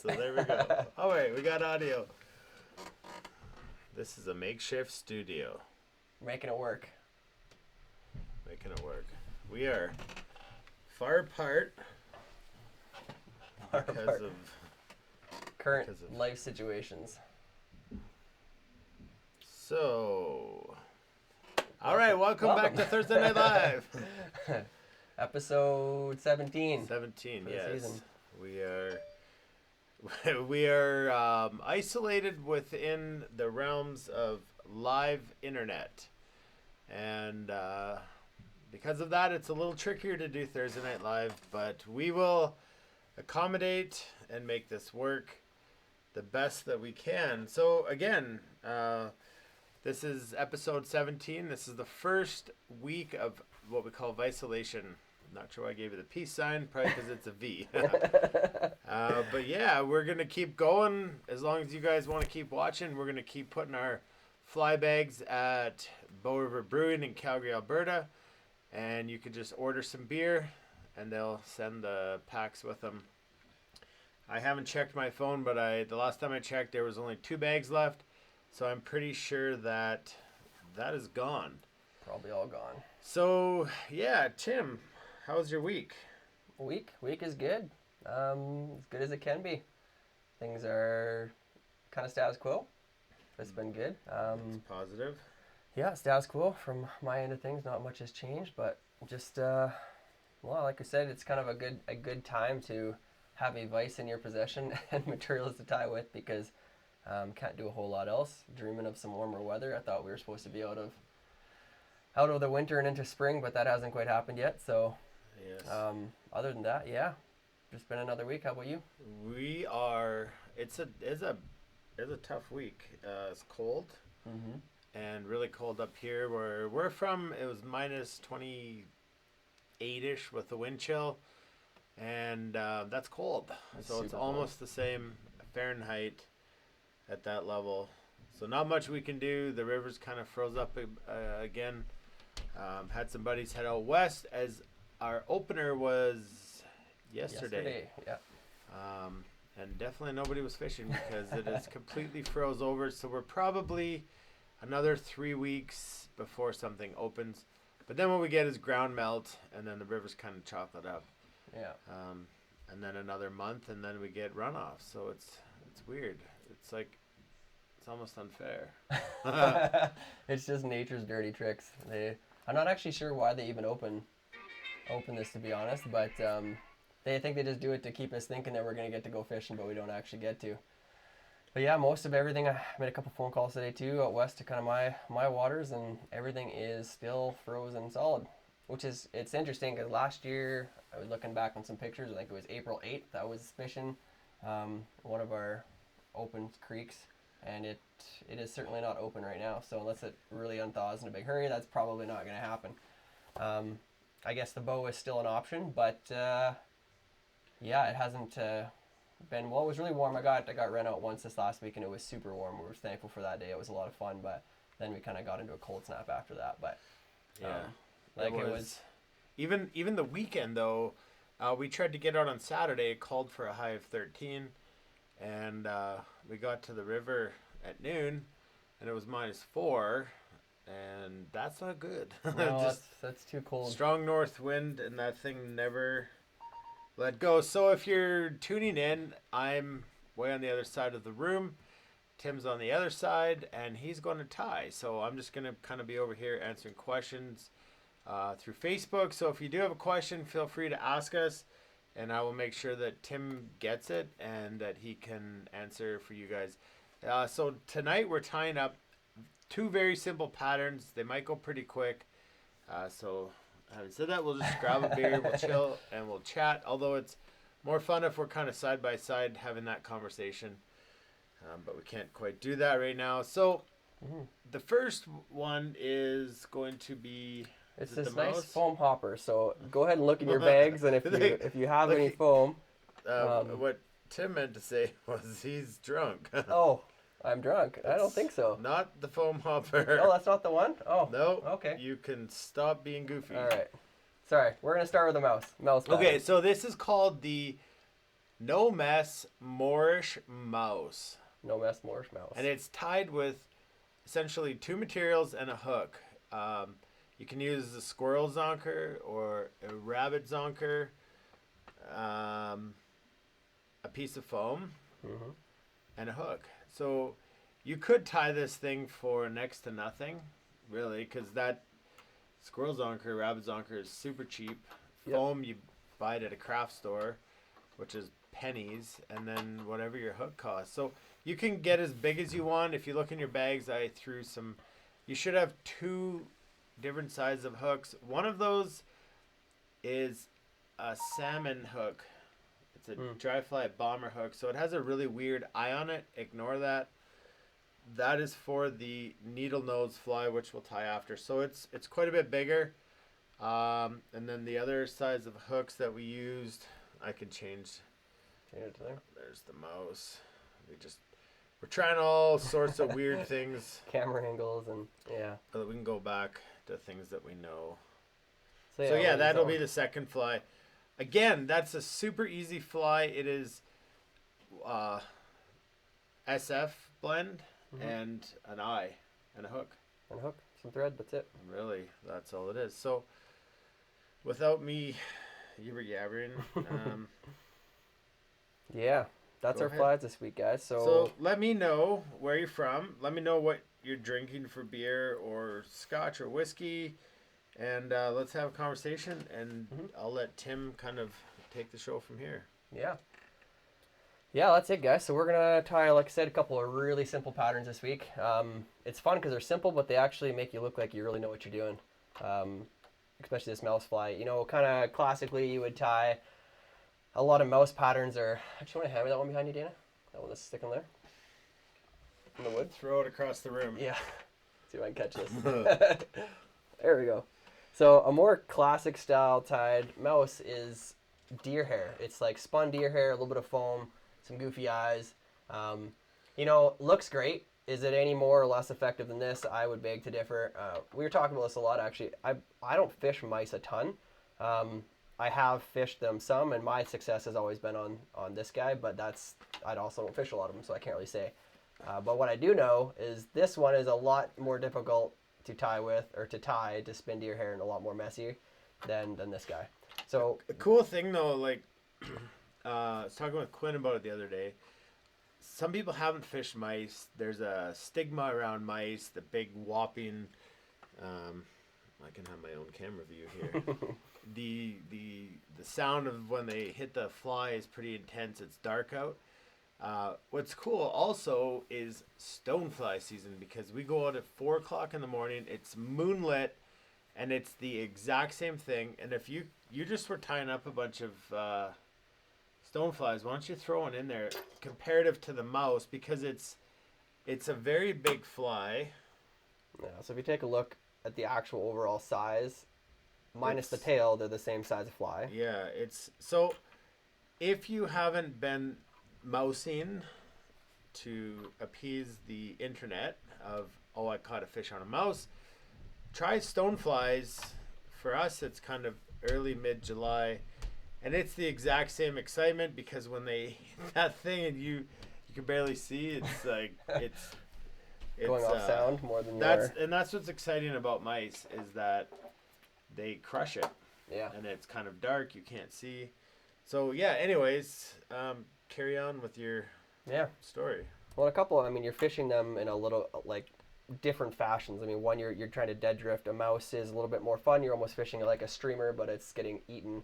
So there we go. All right, we got audio. This is a makeshift studio. Making it work. Making it work. We are far apart because of current life situations. So, all right, welcome back to Thursday Night Live. Episode 17. 17, for the yes. season. We are isolated within the realms of live internet. And because of that, it's a little trickier to do Thursday Night Live, but we will accommodate and make this work the best that we can. So again, this is episode 17. This is the first week of what we call isolation. Not sure why I gave you the peace sign, probably because it's a V. But yeah, we're going to keep going. As long as you guys want to keep watching, we're going to keep putting our fly bags at Bow River Brewing in Calgary, Alberta. And you could just order some beer and they'll send the packs with them. I haven't checked my phone, but the last time I checked, there was only 2 bags left. So I'm pretty sure that is gone. Probably all gone. So, yeah, Tim, how's your week? Week is good. As good as it can be. Things are kind of status quo. It's been good. It's positive. Yeah, status quo from my end of things. Not much has changed, but just well, like I said, it's kind of a good time to have a vice in your possession and materials to tie with because can't do a whole lot else. Dreaming of some warmer weather. I thought we were supposed to be out of the winter and into spring, but that hasn't quite happened yet. So, yes. Other than that, yeah, just been another week. How about you? We are. It's a tough week. It's cold. Mm-hmm. And really cold up here where we're from. It was minus 28-ish with the wind chill, and that's cold. So it's almost the same Fahrenheit at that level. So not much we can do. The river's kind of froze up again. Had some buddies head out west as our opener was yesterday. Yeah. And definitely nobody was fishing because it is completely froze over. So we're probably another 3 weeks before something opens. But then what we get is ground melt, and then the river's kind of chocolate up. Yeah. And then another month, and then we get runoff. So it's weird. It's like it's almost unfair. It's just nature's dirty tricks. I'm not actually sure why they even open this, to be honest, but they think they just do it to keep us thinking that we're going to get to go fishing, but we don't actually get to. But yeah, most of everything, I made a couple phone calls today too out west to kind of my waters, and everything is still frozen solid, which it's interesting because last year I was looking back on some pictures. I think it was April 8th I was fishing one of our open creeks, and it is certainly not open right now. So unless it really unthaws in a big hurry, that's probably not going to happen. I guess the bow is still an option, but yeah, it hasn't been, well, it was really warm. I got rent out once this last week, and it was super warm. We were thankful for that day. It was a lot of fun, but then we kind of got into a cold snap after that. But yeah, it was even the weekend though. We tried to get out on Saturday. It called for a high of 13, and we got to the river at noon, and it was -4, and that's not good. No, that's too cold. Strong north wind, and that thing never let go. So if you're tuning in, I'm way on the other side of the room. Tim's on the other side, and he's going to tie. So I'm just going to kind of be over here answering questions through Facebook. So if you do have a question, feel free to ask us, and I will make sure that Tim gets it and that he can answer for you guys. So tonight we're tying up 2 very simple patterns. They might go pretty quick. So having said that, we'll just grab a beer, we'll chill, and we'll chat. Although it's more fun if we're kind of side by side having that conversation. But we can't quite do that right now. So the first one is going to be... It's this nice foam hopper. So go ahead and look in your bags, and if you have any foam... what Tim meant to say was he's drunk. Oh, I'm drunk. I don't think so. Not the foam hopper. Oh, that's not the one? Oh. No. Okay. You can stop being goofy. All right. Sorry. We're going to start with the mouse. Mouse pattern. Okay, so this is called the No Mess Morrish Mouse. No Mess Morrish Mouse. And it's tied with essentially 2 materials and a hook. You can use a squirrel zonker or a rabbit zonker, a piece of foam, and a hook. So you could tie this thing for next to nothing, really, because that squirrel zonker, rabbit zonker is super cheap. Yep. Foam, you buy it at a craft store, which is pennies, and then whatever your hook costs. So you can get as big as you want. If you look in your bags, I threw some. You should have 2 different sizes of hooks. One of those is a salmon hook. It's a dry fly bomber hook, so it has a really weird eye on it. Ignore that. That is for the needle nose fly, which we'll tie after. So it's quite a bit bigger. And then the other size of hooks that we used, I can change. Change it to there. There's the mouse. We're trying all sorts of weird things. Camera angles and yeah. But we can go back to things that we know. So So yeah, that'll be the second fly. Again, that's a super easy fly. It is SF blend and an eye and a hook. And a hook, some thread, that's it. Really, that's all it is. So without me yabbering, yeah, that's Go our ahead. flies this week, guys. so let me know where you're from. Let me know what you're drinking for beer or scotch or whiskey. And let's have a conversation, and I'll let Tim kind of take the show from here. yeah, that's it, guys. So we're gonna tie, like I said, a couple of really simple patterns this week. It's fun because they're simple, but they actually make you look like you really know what you're doing. Especially this mouse fly. You know, kind of classically, you would tie. A lot of mouse patterns are. Actually, want to hand me that one behind you, Dana? That one that's sticking there. In the wood. Throw it across the room. Yeah. See if I can catch this. There we go. So a more classic style tied mouse is deer hair. It's like spun deer hair, a little bit of foam, some goofy eyes. You know, looks great. Is it any more or less effective than this? I would beg to differ. We were talking about this a lot, actually. I don't fish mice a ton. I have fished them some, and my success has always been on this guy, but I also don't fish a lot of them, so I can't really say. But what I do know is this one is a lot more difficult to tie to spin deer hair and a lot more messy than this guy. So a cool thing though, like I was talking with Quinn about it the other day. Some people haven't fished mice. There's a stigma around mice, the big whopping. I can have my own camera view here. the sound of when they hit the fly is pretty intense. It's dark out. What's cool also is stonefly season, because we go out at 4:00 in the morning. It's moonlit, and it's the exact same thing. And if you just were tying up a bunch of stoneflies, why don't you throw one in there comparative to the mouse, because it's a very big fly. yeah, so if you take a look at the actual overall size, minus the tail, they're the same size of fly. Yeah, it's so. If you haven't been mousing to appease the internet of, oh, I caught a fish on a mouse, try stoneflies. For us, it's kind of early mid-July, and it's the exact same excitement, because when they hit that thing and you can barely see, it's like it's Going off sound more than that's what's exciting about mice, is that they crush it. Yeah. And it's kind of dark, you can't see. So yeah, anyways, carry on with your story. Well, you're fishing them in a little, like, different fashions. I mean, one, you're trying to dead drift. A mouse is a little bit more fun. You're almost fishing like a streamer, but it's getting eaten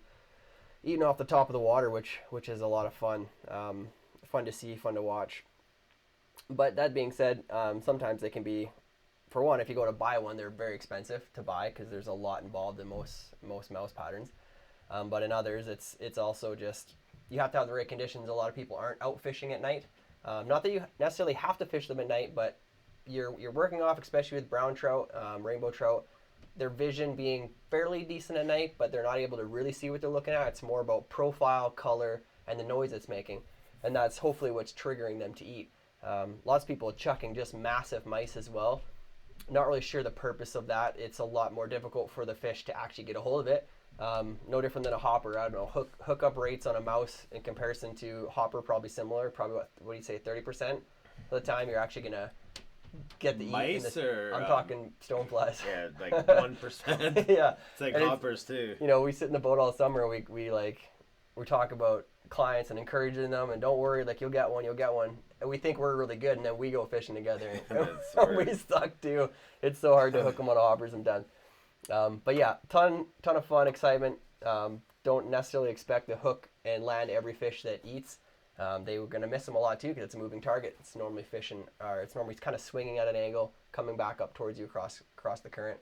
off the top of the water, which is a lot of fun. Fun to see, fun to watch. But that being said, sometimes they can be, for one, if you go to buy one, they're very expensive to buy, because there's a lot involved in most mouse patterns. But in others, it's also just, you have to have the right conditions. A lot of people aren't out fishing at night. Not that you necessarily have to fish them at night, but you're working off, especially with brown trout, rainbow trout, their vision being fairly decent at night, but they're not able to really see what they're looking at. It's more about profile, color, and the noise it's making. And that's hopefully what's triggering them to eat. Lots of people are chucking just massive mice as well. Not really sure the purpose of that. It's a lot more difficult for the fish to actually get a hold of it. No different than a hopper. I don't know, hookup rates on a mouse in comparison to hopper probably similar. Probably what do you say, 30% of the time you're actually gonna get the mice eat in this, or I'm talking stoneflies. Yeah, like 1%. Yeah, It's like and hoppers too. You know, we sit in the boat all summer. And we talk about clients and encouraging them, and don't worry, like you'll get one. And we think we're really good, and then we go fishing together, and we suck too. It's so hard to hook them on hoppers and done. But yeah, ton of fun, excitement. Don't necessarily expect to hook and land every fish that eats. They were going to miss them a lot too because it's a moving target. It's normally fishing, or it's normally kind of swinging at an angle, coming back up towards you across the current.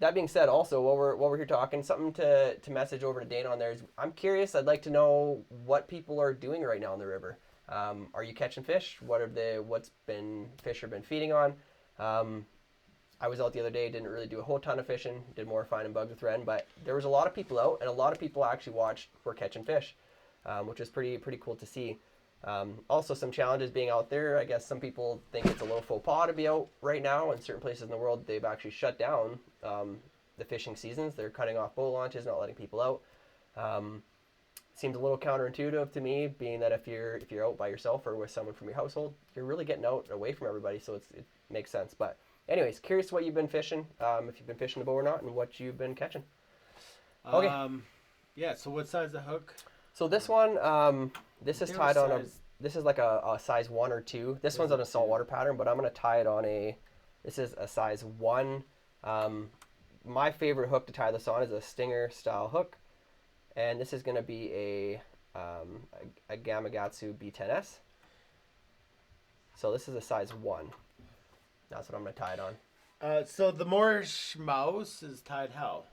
That being said, also while we're here talking, something to message over to Dana on there is I'm curious. I'd like to know what people are doing right now in the river. Are you catching fish? What's been fish are been feeding on? I was out the other day, didn't really do a whole ton of fishing, did more finding bugs with Ren, but there was a lot of people out, and a lot of people actually were catching fish, which is pretty cool to see. Also, some challenges being out there. I guess some people think it's a little faux pas to be out right now. In certain places in the world, they've actually shut down the fishing seasons. They're cutting off boat launches, not letting people out. Seems a little counterintuitive to me, being that if you're out by yourself or with someone from your household, you're really getting out away from everybody, so it makes sense. But anyways, curious what you've been fishing, if you've been fishing the bow or not, and what you've been catching. Okay. Yeah, so what size the hook? So this one, this is tied on this is like a size 1 or 2. This one's on a saltwater pattern, but I'm going to tie it on this is a size 1. My favorite hook to tie this on is a Stinger style hook. And this is going to be a Gamakatsu B10S. So this is a size 1. That's what I'm going to tie it on. So the Morrish mouse is tied how?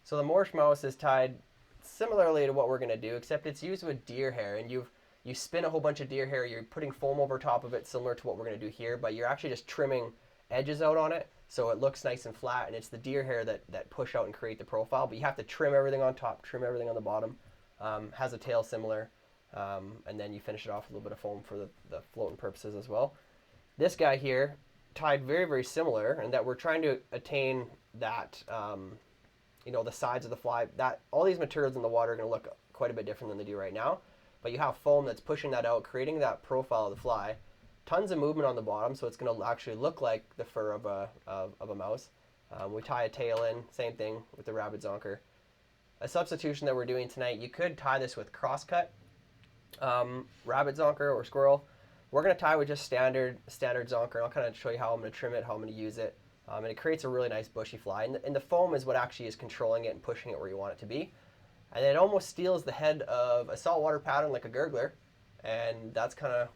So the Morrish mouse is tied similarly to what we're going to do, except it's used with deer hair, and you spin a whole bunch of deer hair, you're putting foam over top of it similar to what we're going to do here, but you're actually just trimming edges out on it so it looks nice and flat, and it's the deer hair that push out and create the profile, but you have to trim everything on top, trim everything on the bottom. Has a tail similar, and then you finish it off with a little bit of foam for the floating purposes as well. This guy here, tied very, very similar, and that we're trying to attain that, the sides of the fly, that all these materials in the water are going to look quite a bit different than they do right now, but you have foam that's pushing that out, creating that profile of the fly. Tons of movement on the bottom, so it's going to actually look like the fur of a mouse. We tie a tail in, same thing with the rabbit zonker. A substitution that we're doing tonight, you could tie this with crosscut rabbit zonker or squirrel. We're going to tie with just standard zonker, and I'll kind of show you how I'm going to trim it, how I'm going to use it. And it creates a really nice bushy fly. And the foam is what actually is controlling it and pushing it where you want it to be. And it almost steals the head of a saltwater pattern like a gurgler, and that's kind of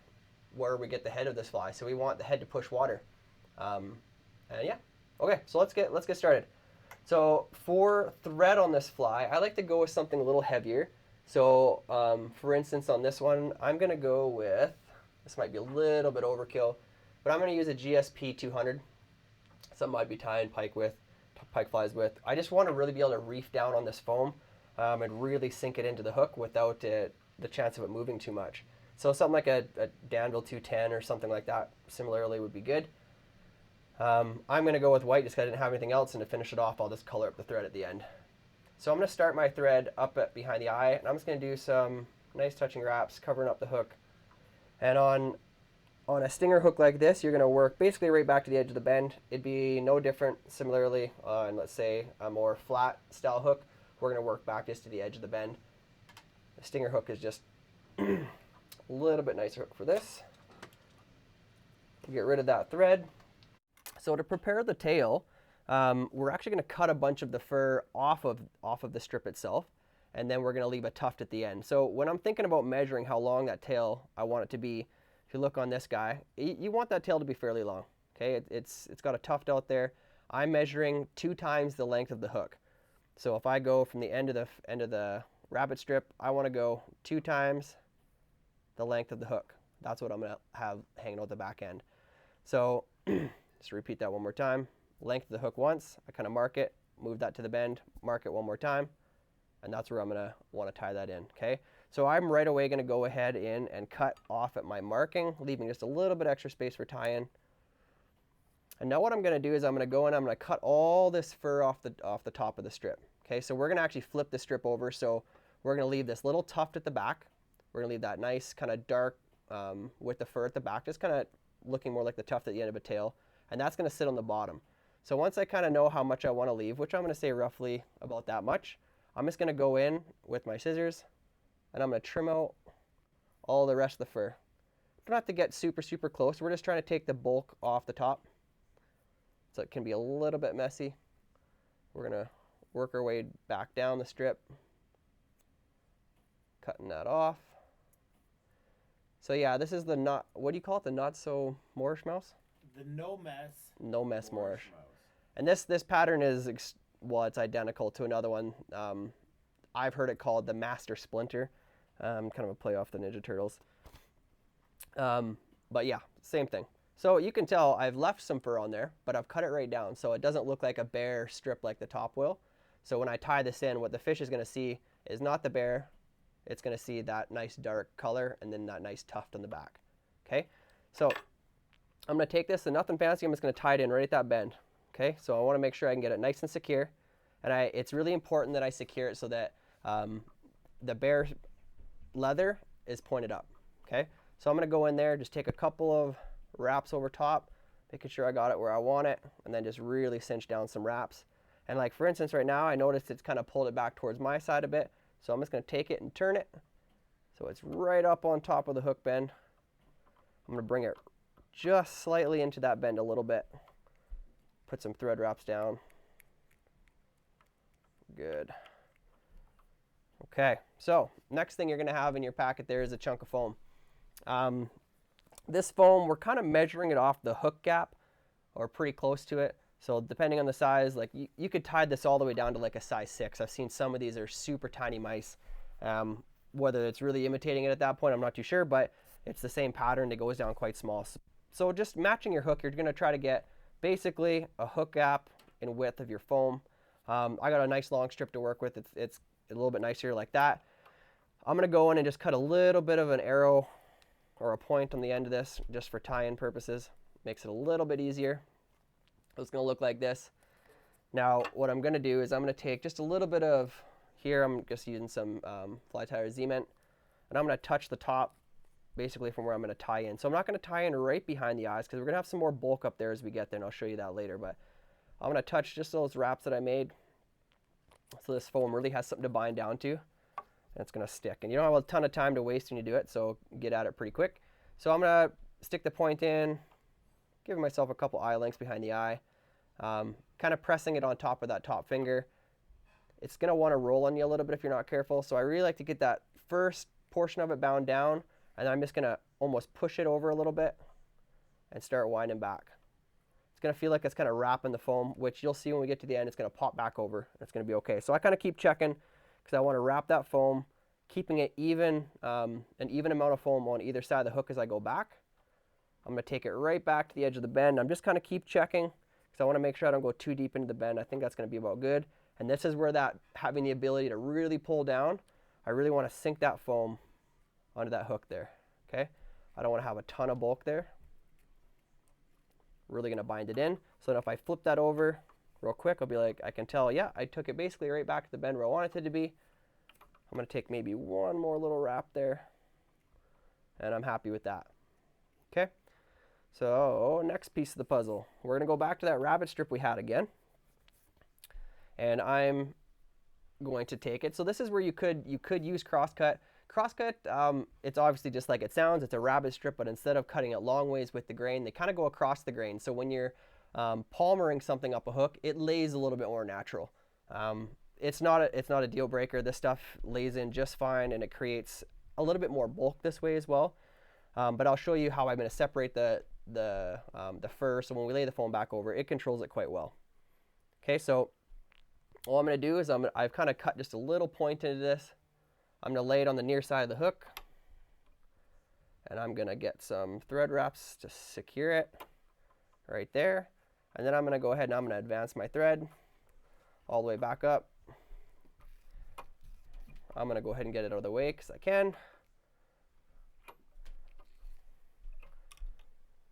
where we get the head of this fly. So we want the head to push water. And yeah, okay, so let's get started. So for thread on this fly, I like to go with something a little heavier. So for instance, on this one, I'm going to go with, this might be a little bit overkill, but I'm going to use a GSP 200. Something I'd be tying pike flies with. I just want to really be able to reef down on this foam and really sink it into the hook without the chance of it moving too much. So something like a Danville 210 or something like that similarly would be good. I'm going to go with white just because I didn't have anything else, and to finish it off, I'll just color up the thread at the end. So I'm going to start my thread up behind the eye, and I'm just going to do some nice touching wraps, covering up the hook. And on a stinger hook like this, you're going to work basically right back to the edge of the bend. It'd be no different similarly on, let's say, a more flat style hook. We're going to work back just to the edge of the bend. The stinger hook is just a little bit nicer hook for this. Get rid of that thread. So to prepare the tail, we're actually going to cut a bunch of the fur off of the strip itself, and then we're going to leave a tuft at the end. So when I'm thinking about measuring how long that tail I want it to be, if you look on this guy, you want that tail to be fairly long. Okay, it's got a tuft out there. I'm measuring 2 times the length of the hook. So if I go from the end of the rabbit strip, I want to go 2 times the length of the hook. That's what I'm going to have hanging out the back end. So just repeat that one more time. Length of the hook once, I kind of mark it, move that to the bend, mark it one more time, and that's where I'm going to want to tie that in, okay? So I'm right away going to go ahead in and cut off at my marking, leaving just a little bit extra space for tie-in. And now what I'm going to do is I'm going to go in, I'm going to cut all this fur off the top of the strip. Okay, so we're going to actually flip the strip over. So we're going to leave this little tuft at the back. We're going to leave that nice kind of dark with the fur at the back, just kind of looking more like the tuft at the end of a tail. And that's going to sit on the bottom. So once I kind of know how much I want to leave, which I'm going to say roughly about that much, I'm just going to go in with my scissors and I'm going to trim out all the rest of the fur. Don't have to get super, super close. We're just trying to take the bulk off the top. So it can be a little bit messy. We're going to work our way back down the strip, cutting that off. So yeah, this is the not, what do you call it? The not so Morrish mouse? The no mess. No mess Morrish. Mouse. And this pattern is, well, it's identical to another one. I've heard it called the Master Splinter, kind of a play off the Ninja Turtles. But yeah, same thing. So you can tell I've left some fur on there, but I've cut it right down so it doesn't look like a bare strip like the top will. So when I tie this in, what the fish is going to see is not the bare, it's going to see that nice dark color and then that nice tuft on the back. Okay, so I'm going to take this and nothing fancy, I'm just going to tie it in right at that bend. Okay, so I want to make sure I can get it nice and secure. And it's really important that I secure it so that the bare leather is pointed up. Okay, so I'm going to go in there, just take a couple of wraps over top, making sure I got it where I want it, and then just really cinch down some wraps. And like for instance right now, I noticed it's kind of pulled it back towards my side a bit, so I'm just going to take it and turn it so it's right up on top of the hook bend. I'm going to bring it just slightly into that bend a little bit, put some thread wraps down. Good. Okay, so next thing you're going to have in your packet there is a chunk of foam. This foam, we're kind of measuring it off the hook gap or pretty close to it. So depending on the size, like you could tie this all the way down to like a size 6. I've seen some of these are super tiny mice. Whether it's really imitating it at that point, I'm not too sure, but it's the same pattern that goes down quite small. So just matching your hook, you're going to try to get basically a hook gap in width of your foam. I got a nice long strip to work with. It's a little bit nicer like that. I'm going to go in and just cut a little bit of an arrow or a point on the end of this just for tie-in purposes. Makes it a little bit easier. It's going to look like this. Now what I'm going to do is I'm going to take just a little bit of, here I'm just using some fly tie or Z-mint, and I'm going to touch the top basically from where I'm going to tie in. So I'm not going to tie in right behind the eyes because we're going to have some more bulk up there as we get there, and I'll show you that later. But I'm going to touch just those wraps that I made so this foam really has something to bind down to, and it's going to stick. And you don't have a ton of time to waste when you do it, so get at it pretty quick. So I'm going to stick the point in, giving myself a couple eye lengths behind the eye, kind of pressing it on top of that top finger. It's going to want to roll on you a little bit if you're not careful, so I really like to get that first portion of it bound down, and then I'm just going to almost push it over a little bit and start winding back. It's going to feel like it's kind of wrapping the foam, which you'll see when we get to the end, it's going to pop back over. It's going to be okay. So I kind of keep checking because I want to wrap that foam, keeping it even, an even amount of foam on either side of the hook as I go back. I'm going to take it right back to the edge of the bend. I'm just kind of keep checking because I want to make sure I don't go too deep into the bend. I think that's going to be about good. And this is where that having the ability to really pull down, I really want to sink that foam onto that hook there. Okay, I don't want to have a ton of bulk there. Really going to bind it in. So that if I flip that over real quick, I'll be like, I can tell, yeah, I took it basically right back to the bend where I wanted it to be. I'm going to take maybe one more little wrap there, and I'm happy with that. Okay, so next piece of the puzzle, we're going to go back to that rabbit strip we had again, and I'm going to take it. So this is where you could use crosscut. Crosscut, it's obviously just like it sounds. It's a rabbit strip, but instead of cutting it long ways with the grain, they kind of go across the grain. So when you're palmering something up a hook, it lays a little bit more natural. It's not a deal breaker. This stuff lays in just fine, and it creates a little bit more bulk this way as well. But I'll show you how I'm going to separate the fur. So when we lay the foam back over, it controls it quite well. Okay, so all I'm going to do is I've kind of cut just a little point into this. I'm going to lay it on the near side of the hook, and I'm going to get some thread wraps to secure it right there. And then I'm going to go ahead and I'm going to advance my thread all the way back up. I'm going to go ahead and get it out of the way because I can.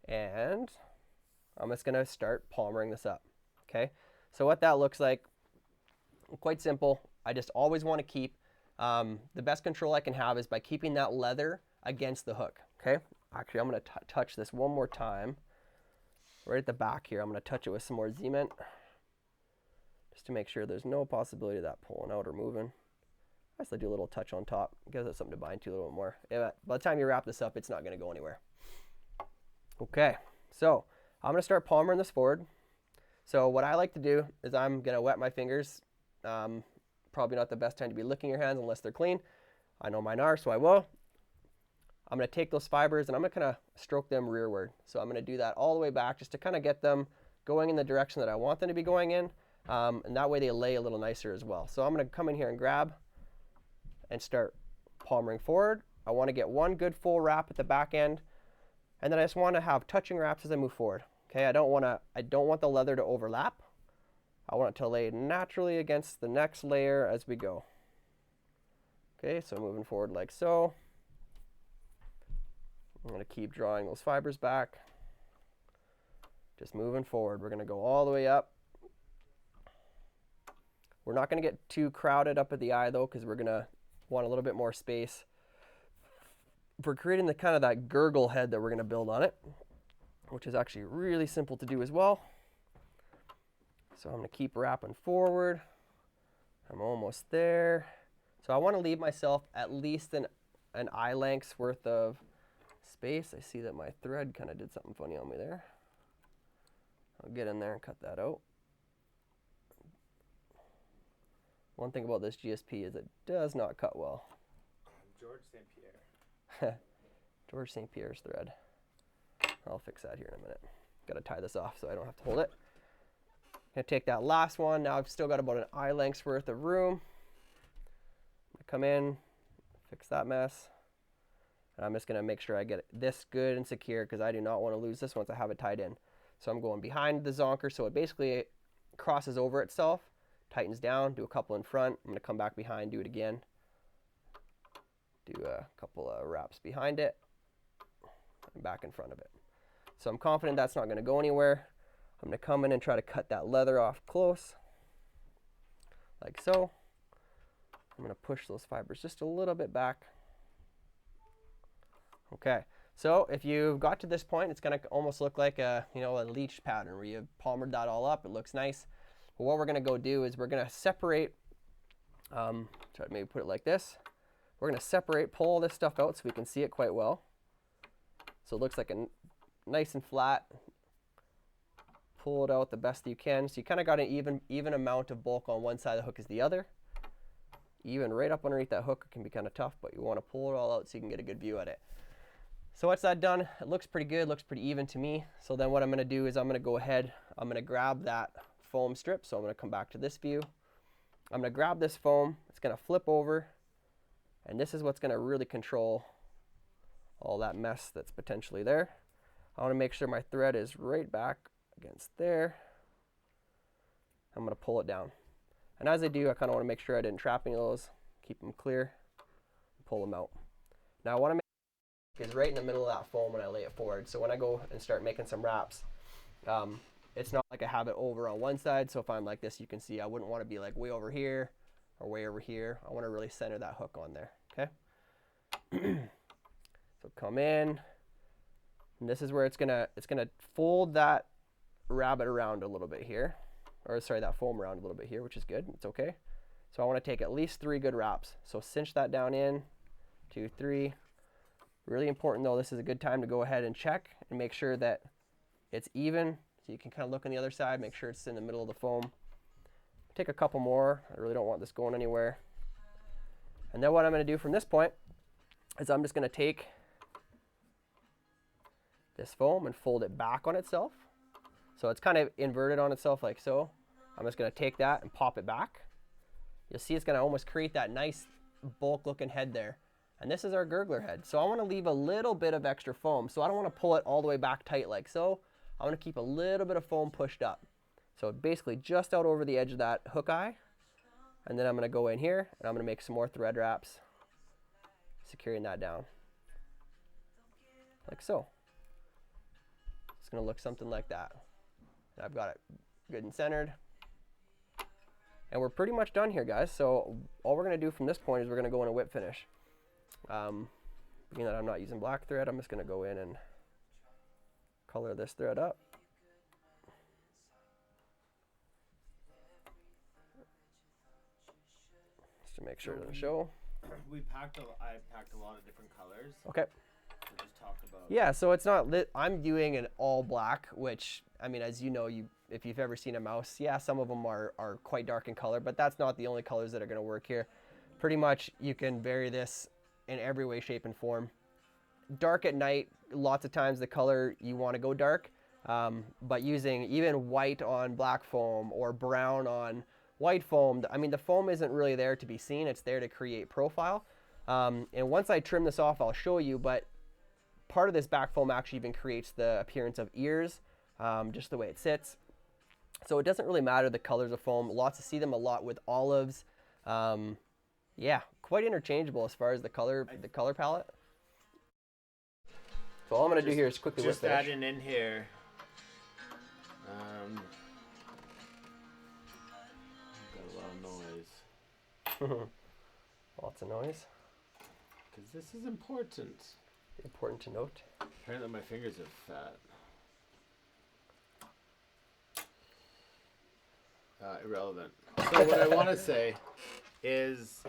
And I'm just gonna start palmering this up, okay? So what that looks like, quite simple. I just always wanna keep, the best control I can have is by keeping that leather against the hook, okay? Actually, I'm gonna touch this one more time. Right at the back here, I'm gonna touch it with some more cement, just to make sure there's no possibility of that pulling out or moving. I just do a little touch on top, gives it something to bind to a little bit more. Yeah, by the time you wrap this up, it's not gonna go anywhere. Okay, so I'm gonna start palmering this forward. So what I like to do is I'm gonna wet my fingers. Probably not the best time to be licking your hands unless they're clean. I know mine are, so I will. I'm gonna take those fibers and I'm gonna kind of stroke them rearward. So I'm gonna do that all the way back just to kind of get them going in the direction that I want them to be going in. And that way they lay a little nicer as well. So I'm gonna come in here and grab and start palmering forward. I wanna get one good full wrap at the back end. And then I just wanna have touching wraps as I move forward. Okay, I don't want the leather to overlap. I want it to lay naturally against the next layer as we go. Okay, so moving forward like so. I'm gonna keep drawing those fibers back. Just moving forward. We're gonna go all the way up. We're not gonna get too crowded up at the eye though, because we're gonna want a little bit more space for creating the kind of that gurgle head that we're gonna build on it, which is actually really simple to do as well. So I'm gonna keep wrapping forward. I'm almost there. So I wanna leave myself at least an eye length's worth of space. I see that my thread kind of did something funny on me there. I'll get in there and cut that out. One thing about this GSP is it does not cut well. George St. Pierre. George St. Pierre's thread. I'll fix that here in a minute. Gotta tie this off so I don't have to hold it. Gonna take that last one. Now I've still got about an eye length's worth of room. Come in, fix that mess. And I'm just gonna make sure I get this good and secure because I do not want to lose this once I have it tied in. So I'm going behind the zonker so it basically crosses over itself, tightens down, do a couple in front. I'm gonna come back behind, do it again. Do a couple of wraps behind it and back in front of it. So I'm confident that's not gonna go anywhere. I'm gonna come in and try to cut that leather off close, like so. I'm gonna push those fibers just a little bit back. Okay, so if you've got to this point, it's gonna almost look like a leech pattern where you've palmered that all up. It looks nice. But what we're gonna go do is we're gonna separate, try to maybe put it like this. We're gonna separate, pull all this stuff out so we can see it quite well. So it looks like a nice and flat. Pull it out the best you can. So you kind of got an even amount of bulk on one side of the hook as the other. Even right up underneath that hook, it can be kind of tough, but you want to pull it all out so you can get a good view at it. So once that's done, it looks pretty good, looks pretty even to me. So then what I'm going to do is I'm going to go ahead, I'm going to grab that foam strip. So I'm going to come back to this view. I'm going to grab this foam, it's going to flip over, and this is what's going to really control all that mess that's potentially there. I want to make sure my thread is right back against there. I'm going to pull it down. And as I do, I kind of want to make sure I didn't trap any of those, keep them clear, pull them out. Now I want to make sure it's right in the middle of that foam when I lay it forward. So when I go and start making some wraps, it's not like I have it over on one side. So if I'm like this, you can see I wouldn't want to be like way over here or way over here. I want to really center that hook on there, okay? So come in, and this is where it's gonna fold that rabbit around a little bit here. Or sorry, that foam around a little bit here, which is good. It's okay. So I want to take at least 3 good wraps. So cinch that down in, 2, 3. Really important though, this is a good time to go ahead and check and make sure that it's even. So you can kind of look on the other side, make sure it's in the middle of the foam. Take a couple more. I really don't want this going anywhere. And then what I'm going to do from this point is I'm just going to take this foam and fold it back on itself. So it's kind of inverted on itself like so. I'm just going to take that and pop it back. You'll see it's going to almost create that nice bulk looking head there. And this is our gurgler head. So I want to leave a little bit of extra foam. So I don't want to pull it all the way back tight like so. I want to keep a little bit of foam pushed up. So basically just out over the edge of that hook eye. And then I'm going to go in here and I'm going to make some more thread wraps, securing that down like so. It's going to look something like that. I've got it good and centered. And we're pretty much done here, guys. So all we're going to do from this point is we're going to go in a whip finish. Being that I'm not using black thread, I'm just going to go in and color this thread up. Just to make sure it doesn't show. I packed a lot of different colors. Okay. We just talked about. Yeah, so it's not lit. I'm doing an all black, which, I mean, as you know, if you've ever seen a mouse, yeah, some of them are quite dark in color, but that's not the only colors that are going to work here. Pretty much you can vary this in every way, shape, and form. Dark at night, lots of times the color you want to go dark, but using even white on black foam or brown on white foam, I mean, the foam isn't really there to be seen. It's there to create profile. And once I trim this off, I'll show you, but part of this back foam actually even creates the appearance of ears, just the way it sits. So it doesn't really matter the colors of foam. Lots to see them a lot with olives. Yeah, quite interchangeable as far as the color palette. So all I'm gonna do here is quickly just adding in here. Got a lot of noise. Lots of noise. Because this is important. Important to note. Apparently my fingers are fat. Irrelevant. So what I want to say is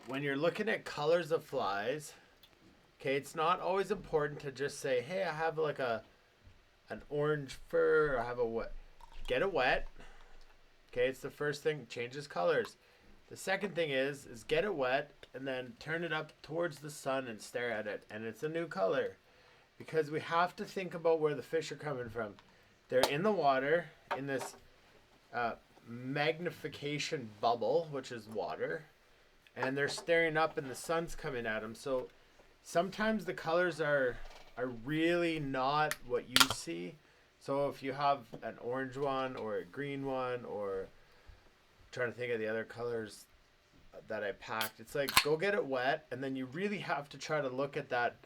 when you're looking at colors of flies, okay, it's not always important to just say, hey, I have like an orange fur, or I have a wet. Get it wet. Okay, it's the first thing. Changes colors. The second thing is get it wet and then turn it up towards the sun and stare at it, and it's a new color. Because we have to think about where the fish are coming from. They're in the water, in this magnification bubble, which is water, and they're staring up and the sun's coming at them. So sometimes the colors are really not what you see. So if you have an orange one or a green one, or I'm trying to think of the other colors that I packed, it's like, go get it wet, and then you really have to try to look at that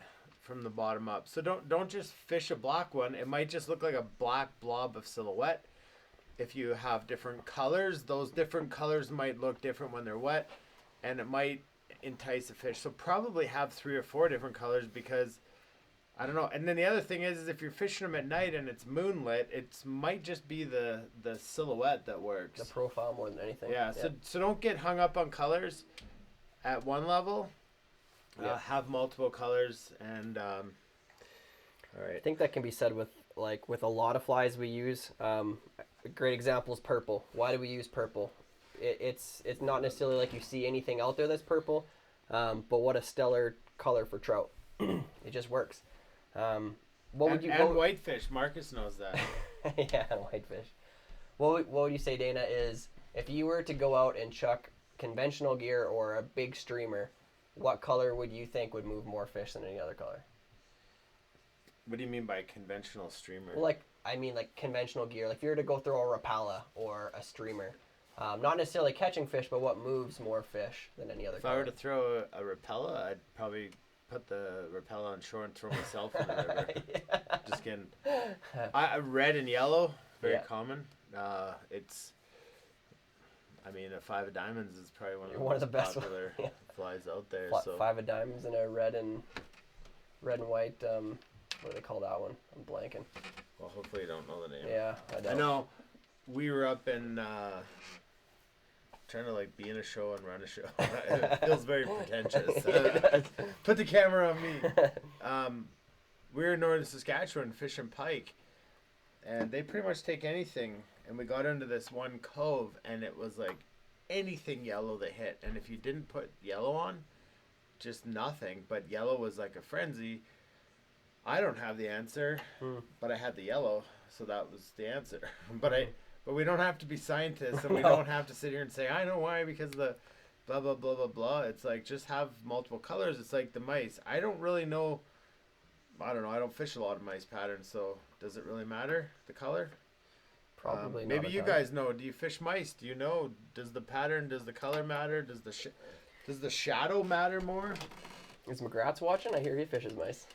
from the bottom up. So don't just fish a black one. It might just look like a black blob of silhouette. If you have different colors, those different colors might look different when they're wet, and it might entice a fish. So probably have 3 or 4 different colors, because I don't know. And then the other thing is if you're fishing them at night and it's moonlit, it might just be the silhouette that works. The profile more than anything. Yeah. So don't get hung up on colors at one level. Have multiple colors, and all right. I think that can be said with a lot of flies we use. A great example is purple. Why do we use purple? It's not necessarily like you see anything out there that's purple, but what a stellar color for trout. It just works. Whitefish. Marcus knows that. Yeah, and whitefish. What would you say, Dana, is if you were to go out and chuck conventional gear or a big streamer, what color would you think would move more fish than any other color? What do you mean by conventional streamer? Well, I mean conventional gear. Like if you were to go throw a Rapala or a streamer, not necessarily catching fish, but what moves more fish than any other color? If I were to throw a Rapala, I'd probably put the Rapala on shore and throw myself in the river. Yeah. Just kidding. Red and yellow, very common. I mean, a 5 of diamonds is probably one of the best popular flies out there. 5 of diamonds and a red and white. What do they call that one? I'm blanking. Well, hopefully you don't know the name. Yeah, I don't. I know. We were up in trying to be in a show and run a show. It feels very pretentious. Put the camera on me. We were in northern Saskatchewan fishing pike, and they pretty much take anything. And we got into this one cove, and it was like anything yellow that hit. And if you didn't put yellow on, just nothing. But yellow was like a frenzy. I don't have the answer, but I had the yellow, so that was the answer. But we don't have to be scientists, and we don't have to sit here and say, I know why, because of the blah, blah, blah, blah, blah. It's like, just have multiple colors. It's like the mice. I don't really know. I don't know. I don't fish a lot of mice patterns, so does it really matter, the color? Probably not. Maybe you guys know. Do you fish mice? Do you know? Does the pattern, does the color matter? Does the shadow matter more? Is McGrath's watching? I hear he fishes mice.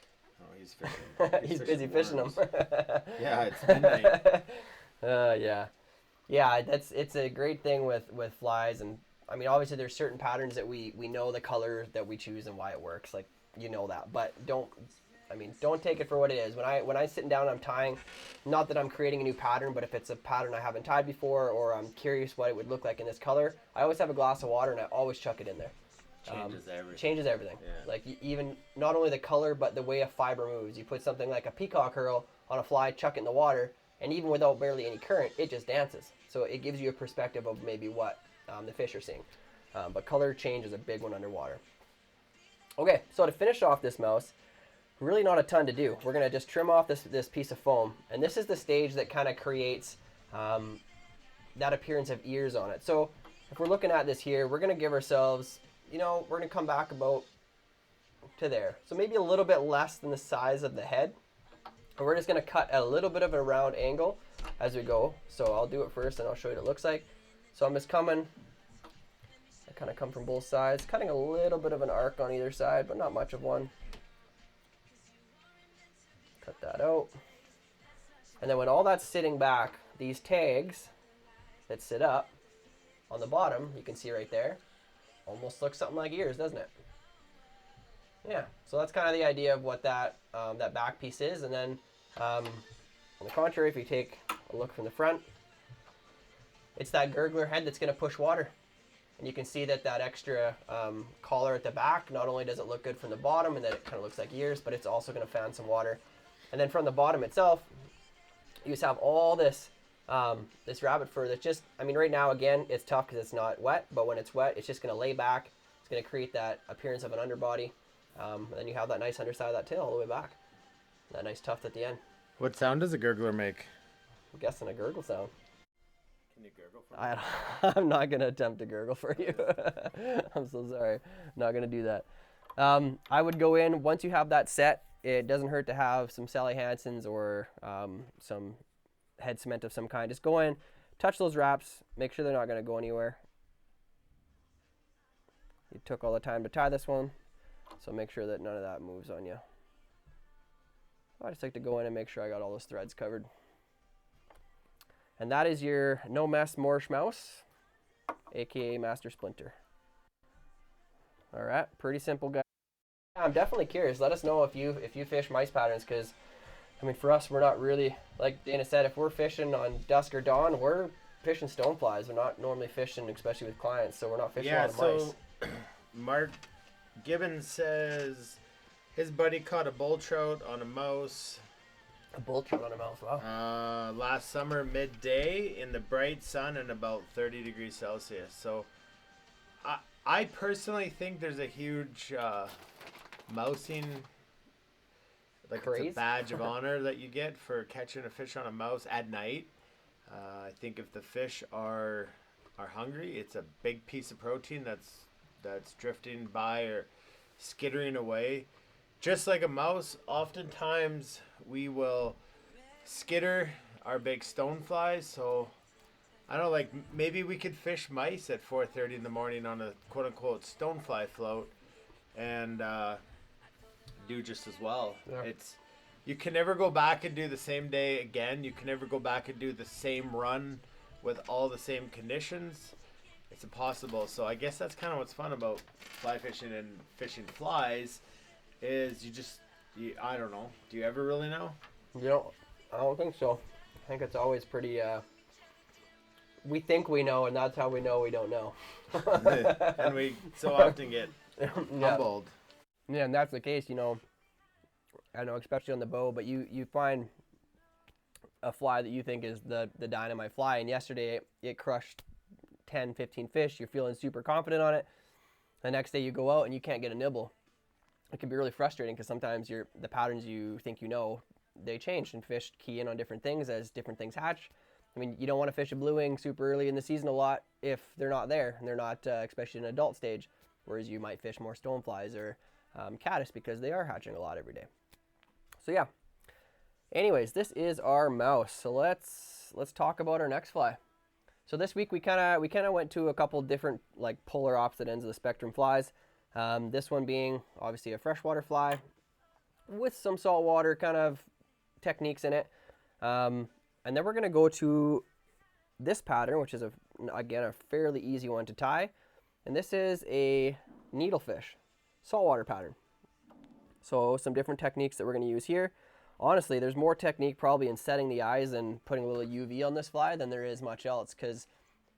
Oh, he's fishing. He's busy fishing them. Yeah, it's midnight. Yeah. Yeah, it's a great thing with flies, and I mean obviously there's certain patterns that we know the color that we choose and why it works, like you know that, but don't take it for what it is. When I sitting down and I'm tying, not that I'm creating a new pattern, but if it's a pattern I haven't tied before or I'm curious what it would look like in this color, I always have a glass of water and I always chuck it in there. Changes everything. Yeah. Like even not only the color but the way a fiber moves. You put something like a peacock herl on a fly, chuck it in the water, and even without barely any current, it just dances. So it gives you a perspective of maybe what the fish are seeing. But color change is a big one underwater. Okay, so to finish off this mouse, really not a ton to do. We're gonna just trim off this piece of foam, and this is the stage that kind of creates that appearance of ears on it. So if we're looking at this here, we're gonna give ourselves, we're gonna come back about to there. So maybe a little bit less than the size of the head. And we're just gonna cut a little bit of a round angle as we go. So I'll do it first and I'll show you what it looks like. So I'm just I kind of come from both sides, cutting a little bit of an arc on either side, but not much of one. Cut that out. And then when all that's sitting back, these tags that sit up on the bottom, you can see right there, almost looks something like ears, doesn't it? Yeah, so that's kind of the idea of what that back piece is. And then on the contrary, if you take a look from the front, it's that gurgler head that's going to push water. And you can see that extra collar at the back, not only does it look good from the bottom and that it kind of looks like ears, but it's also going to fan some water. And then from the bottom itself, you just have all this this rabbit fur that just, right now, again, it's tough because it's not wet, but when it's wet, it's just going to lay back. It's going to create that appearance of an underbody. And then you have that nice underside of that tail all the way back. That nice tuft at the end. What sound does a gurgler make? I'm guessing a gurgle sound. Can you gurgle for me? I'm not going to attempt to gurgle for you. I'm so sorry. I'm not going to do that. I would go in, once you have that set, it doesn't hurt to have some Sally Hansen's or some head cement of some kind. Just go in, touch those wraps, make sure they're not going to go anywhere. You took all the time to tie this one, so make sure that none of that moves on you. I just like to go in and make sure I got all those threads covered. And that is your no mess Morrish mouse, aka Master Splinter. All right, pretty simple, guys. I'm definitely curious. Let us know if you fish mice patterns, because for us, we're not really, like Dana said, if we're fishing on dusk or dawn, we're fishing stoneflies. We're not normally fishing, especially with clients, so we're not fishing a lot of mice. Mark Gibbons says his buddy caught a bull trout on a mouse. A bull trout on a mouse, wow. Last summer, midday, in the bright sun and about 30 degrees Celsius. So I personally think there's a huge mousing, like it's a badge of honor that you get for catching a fish on a mouse at night. I think if the fish are hungry, it's a big piece of protein that's drifting by or skittering away. Just like a mouse, oftentimes we will skitter our big stoneflies. So I don't know, like maybe we could fish mice at 4:30 in the morning on a quote unquote stonefly float and do just as well. Yeah. You can never go back and do the same day again. You can never go back and do the same run with all the same conditions. It's impossible. So I guess that's kind of what's fun about fly fishing and fishing flies is I don't know. Do you ever really know? I don't think so. I think it's always pretty, we think we know, and that's how we know we don't know. And we so often get humbled. Yeah, and that's the case, I know, especially on the bow, but you find a fly that you think is the dynamite fly, and yesterday it crushed 10, 15 fish. You're feeling super confident on it. The next day you go out and you can't get a nibble. It can be really frustrating because sometimes the patterns you think they change, and fish key in on different things as different things hatch. You don't want to fish a blue wing super early in the season a lot if they're not there, and they're not, especially in an adult stage, whereas you might fish more stoneflies or caddis because they are hatching a lot every day. So yeah. Anyways, this is our mouse. So let's talk about our next fly. So this week we kind of went to a couple different like polar opposite ends of the spectrum flies. This one being obviously a freshwater fly. with some saltwater kind of techniques in it. And then we're going to go to this pattern, which is, again, a fairly easy one to tie. And this is a needlefish saltwater pattern. So some different techniques that we're going to use here. Honestly, there's more technique probably in setting the eyes and putting a little UV on this fly than there is much else, because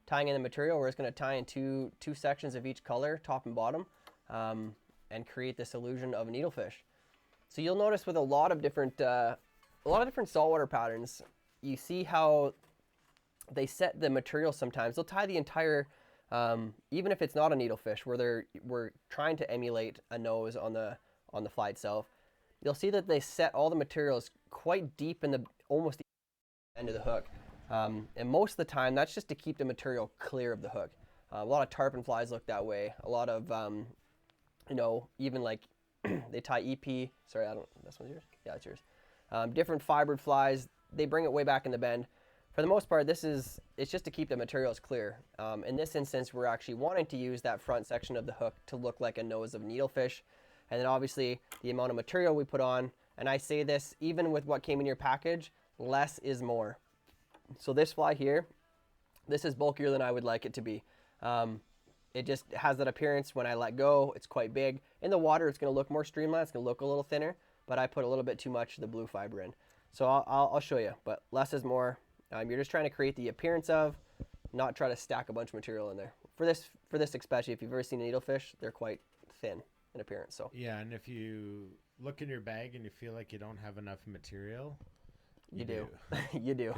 tying in the material, we're just going to tie in two sections of each color, top and bottom, and create this illusion of a needlefish. So you'll notice with a lot of different saltwater patterns, you see how they set the material sometimes. They'll tie the entire, even if it's not a needlefish, where we're trying to emulate a nose on the fly itself. You'll see that they set all the materials quite deep in the almost the end of the hook. And most of the time, that's just to keep the material clear of the hook. A lot of tarpon flies look that way. A lot of, even like they tie EP. Sorry, this one's yours? Yeah, it's yours. Different fibered flies, they bring it way back in the bend. For the most part, it's just to keep the materials clear. In this instance, we're actually wanting to use that front section of the hook to look like a nose of needlefish. And then obviously the amount of material we put on, and I say this even with what came in your package, less is more. So this fly here, this is bulkier than I would like it to be. It just has that appearance when I let go. It's quite big. In the water, it's going to look more streamlined. It's going to look a little thinner, but I put a little bit too much of the blue fiber in. So I'll show you, but less is more. You're just trying to create the appearance of, not try to stack a bunch of material in there. For this especially, if you've ever seen a needlefish, they're quite thin in appearance. So yeah, and if you look in your bag and you feel like you don't have enough material, you do. You do.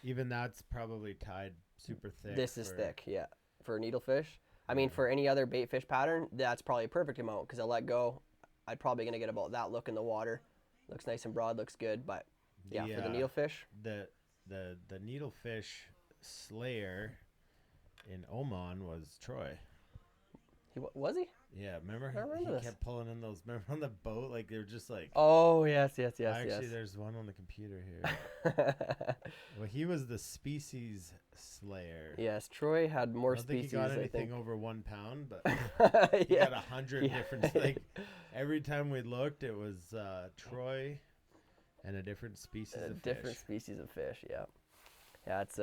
Even that's probably tied super thick. This is thick, yeah. For a needlefish. I mean, for any other bait fish pattern, that's probably a perfect amount, because I let go. I'm probably going to get about that look in the water. Looks nice and broad, looks good, but yeah, for the needlefish. The needlefish slayer in Oman was Troy. Was he? Yeah, remember? I remember this. He kept pulling in those. Remember on the boat? Like, they were just like. Oh, yes. Actually, there's one on the computer here. Well, he was the species slayer. Yes, Troy had more species. I don't think he got anything over 1 pound, but he had 100 different. Like, every time we looked, it was Troy and a different species of fish. Different species of fish, yeah. Yeah, it's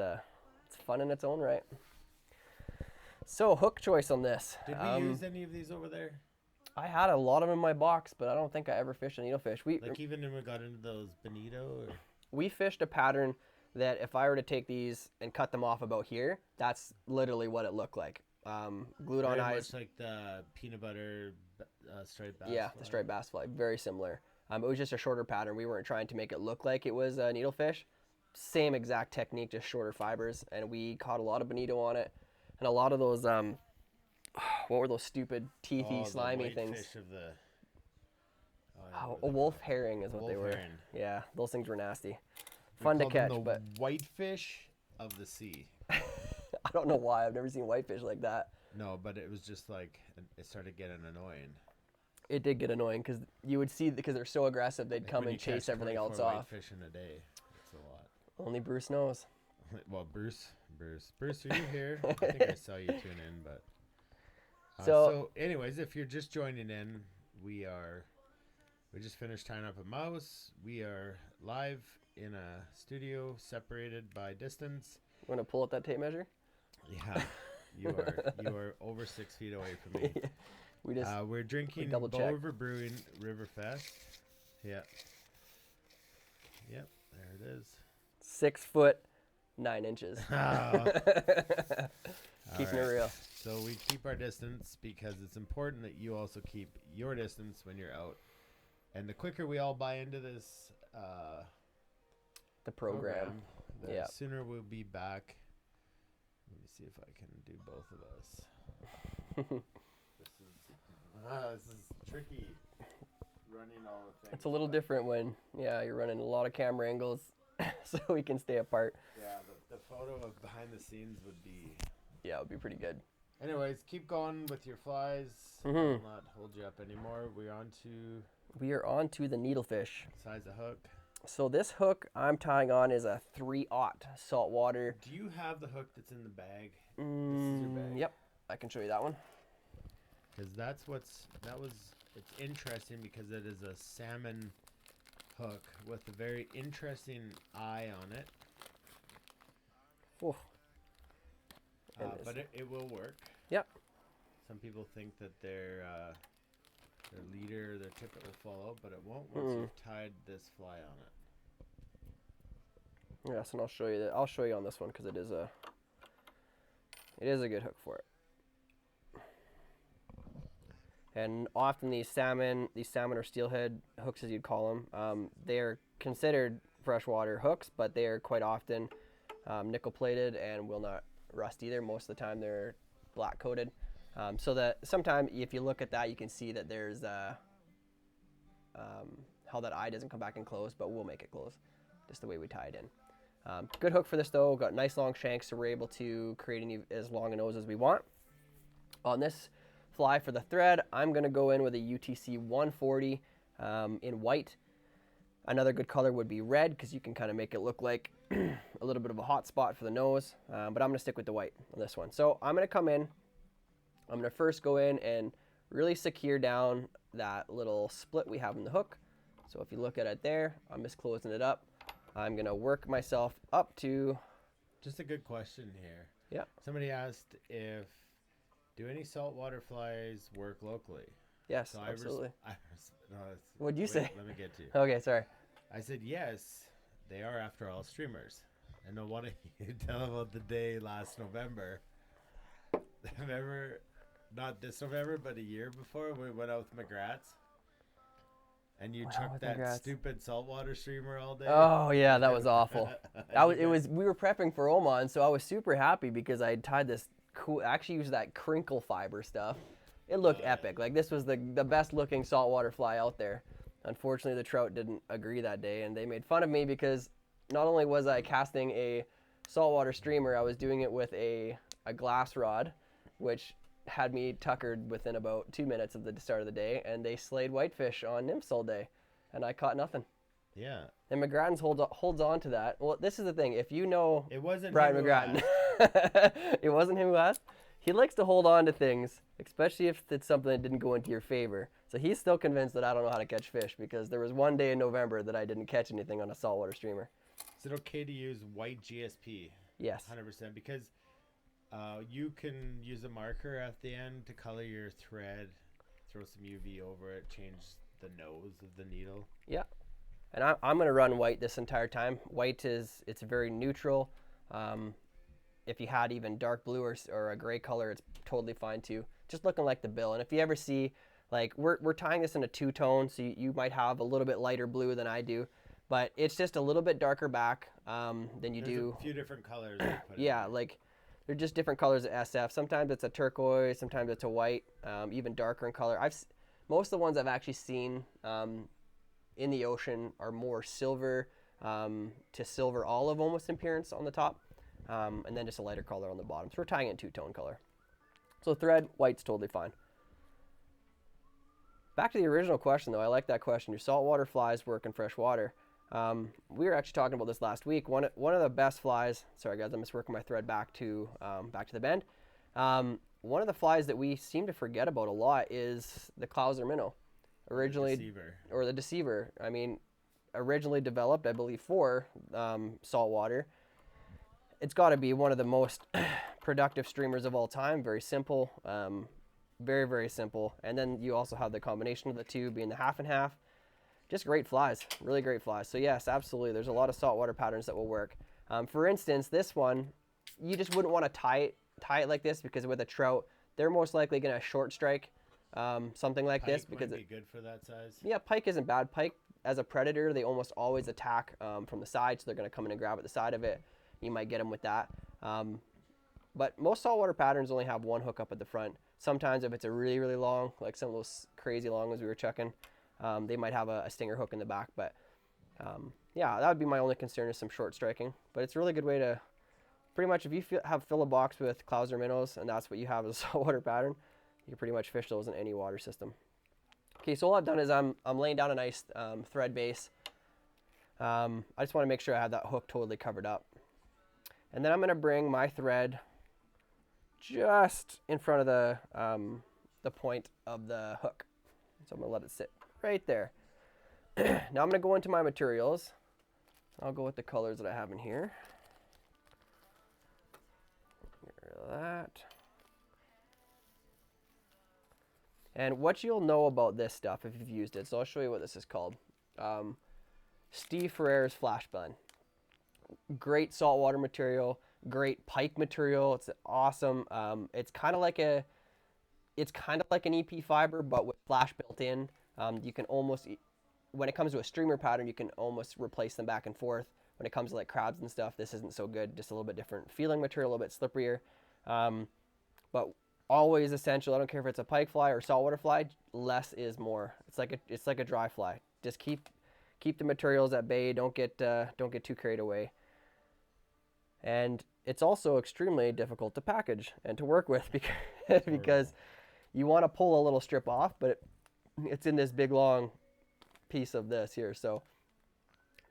fun in its own right. So, hook choice on this. Did we use any of these over there? I had a lot of them in my box, but I don't think I ever fished a needlefish. Even when we got into those bonito? Or? We fished a pattern that if I were to take these and cut them off about here, that's literally what it looked like. Glued on eyes. Much like the peanut butter striped bass Yeah, fly. the striped bass fly. Very similar. It was just a shorter pattern. We weren't trying to make it look like it was a needlefish. Same exact technique, just shorter fibers. And we caught a lot of bonito on it. And a lot of those, what were those stupid teethy, slimy things? Fish of the, a wolf herring is what they were. Herring. Yeah, those things were nasty. Fun to catch, but whitefish of the sea. I don't know why. I've never seen whitefish like that. No, but it was just like, it started getting annoying. It did get annoying because you would see, because they're so aggressive, they'd come and chase everything else off. Whitefish in a day. That's a lot. Only Bruce knows. Well, Bruce, are you here? I think I saw you tune in, but. So, anyways, if you're just joining in, we just finished tying up a mouse. We are live in a studio separated by distance. You want to pull out that tape measure? Yeah, you are over 6 feet away from me. We're drinking Bow River Brewing Riverfest. Yeah. Yep, there it is. 6 foot 9 inches. Keeping it real. So we keep our distance because it's important that you also keep your distance when you're out. And the quicker we all buy into this the program, the sooner we'll be back. Let me see if I can do both of us. This is tricky running all the things. It's a little different when you're running a lot of camera angles so we can stay apart. Yeah, the photo of behind the scenes would be... Yeah, it would be pretty good. Anyways, keep going with your flies. Mm-hmm. I'll not hold you up anymore. We are on to the needlefish. Size of hook. So this hook I'm tying on is a 3/0 saltwater. Do you have the hook that's in the bag? This is your bag. Yep, I can show you that one. Because that was it's interesting because it is a salmon hook with a very interesting eye on it. Oof. But it will work. Yep. Some people think that their leader, their tip will fall out, but it won't once you've tied this fly on it. Yes, and I'll show you that. I'll show you on this one because it is a good hook for it. And often these salmon or steelhead hooks, as you'd call them, they are considered freshwater hooks, but they are quite often nickel plated and will not rust either. Most of the time they're black coated. So that sometimes if you look at that, you can see that there's how that eye doesn't come back and close, but we'll make it close just the way we tie it in. Good hook for this though. Got nice long shanks, so we're able to create as long a nose as we want. On this fly for the thread, I'm going to go in with a UTC 140 in white. Another good color would be red because you can kind of make it look like a little bit of a hot spot for the nose, but I'm going to stick with the white on this one. So I'm going to come in, I'm going to first go in and really secure down that little split we have in the hook. So if you look at it there, I'm just closing it up. I'm going to work myself up to... Just a good question here. Yeah. Somebody asked do any saltwater flies work locally? Yes, So absolutely. What'd you say? Let me get to you. Okay, sorry. I said yes, they are after all streamers. And I want you to tell about the day last November. Remember, not this November, but a year before, we went out with McGrath's. And you chucked that stupid saltwater streamer all day. Oh yeah, that was awful. We were prepping for Oman, so I was super happy because I tied this cool. I actually used that crinkle fiber stuff. It looked epic. Like this was the best looking saltwater fly out there. Unfortunately, the trout didn't agree that day, and they made fun of me because not only was I casting a saltwater streamer, I was doing it with a glass rod, which had me tuckered within about 2 minutes of the start of the day, and they slayed whitefish on nymphs all day, and I caught nothing. Yeah. And McGrattan's holds on to that. Well, this is the thing. If you know it wasn't Brian McGrattan, it wasn't him who asked. He likes to hold on to things, especially if it's something that didn't go into your favor. So he's still convinced that I don't know how to catch fish because there was one day in November that I didn't catch anything on a saltwater streamer. Is it okay to use white GSP? Yes. 100%, because you can use a marker at the end to color your thread, throw some UV over it, change the nose of the needle. Yeah. And I'm going to run white this entire time. White it's very neutral. If you had even dark blue or a gray color, it's totally fine too. Just looking like the bill. And if you ever see, like we're tying this in a two-tone, so you might have a little bit lighter blue than I do, but it's just a little bit darker back than you do. There's a few different colors. Yeah, like they're just different colors of SF. Sometimes it's a turquoise, sometimes it's a white, even darker in color. Most of the ones I've actually seen in the ocean are more silver to silver olive almost in appearance on the top. And then just a lighter color on the bottom. So we're tying it in two-tone color. So thread, white's totally fine. Back to the original question, though. I like that question. Do saltwater flies work in fresh water? We were actually talking about this last week. One of the best flies. Sorry, guys, I'm just working my thread back to the bend. One of the flies that we seem to forget about a lot is the Clouser minnow. The deceiver. I mean, originally developed, I believe, for saltwater. It's got to be one of the most productive streamers of all time. Very simple, very, very simple. And then you also have the combination of the two being the half and half. Just great flies, really great flies. So yes, absolutely. There's a lot of saltwater patterns that will work. For instance, this one, you just wouldn't want to tie it like this because with a trout, they're most likely going to short strike something like this because might be good for that size. Yeah, pike isn't bad. Pike, as a predator, they almost always attack from the side, so they're going to come in and grab at the side of it. You might get them with that. But most saltwater patterns only have one hook up at the front. Sometimes if it's a really, really long, like some of those crazy long ones we were checking, they might have a stinger hook in the back. But yeah, that would be my only concern is some short striking. But it's a really good way to, pretty much if you fill a box with Clouser minnows and that's what you have as a saltwater pattern, you can pretty much fish those in any water system. Okay, so all I've done is I'm laying down a nice thread base. I just want to make sure I have that hook totally covered up. And then I'm going to bring my thread just in front of the point of the hook. So So I'm going to let it sit right there. Now I'm going to go into my materials. I'll go with the colors that I have in here. Get rid of that. And what you'll know about this stuff if you've used it, so I'll show you what this is called. Steve Ferrer's Flash Blend. Great saltwater material, great pike material. It's awesome. It's kind of like an EP fiber, but with flash built in. You can almost, when it comes to a streamer pattern, you can almost replace them back and forth. When it comes to like crabs and stuff, this isn't so good. Just a little bit different feeling material, a little bit slipperier. But always essential. I don't care if it's a pike fly or saltwater fly. Less is more. It's like a dry fly. Just keep the materials at bay. Don't get too carried away. And it's also extremely difficult to package and to work with because you want to pull a little strip off, but it's in this big long piece of this here, so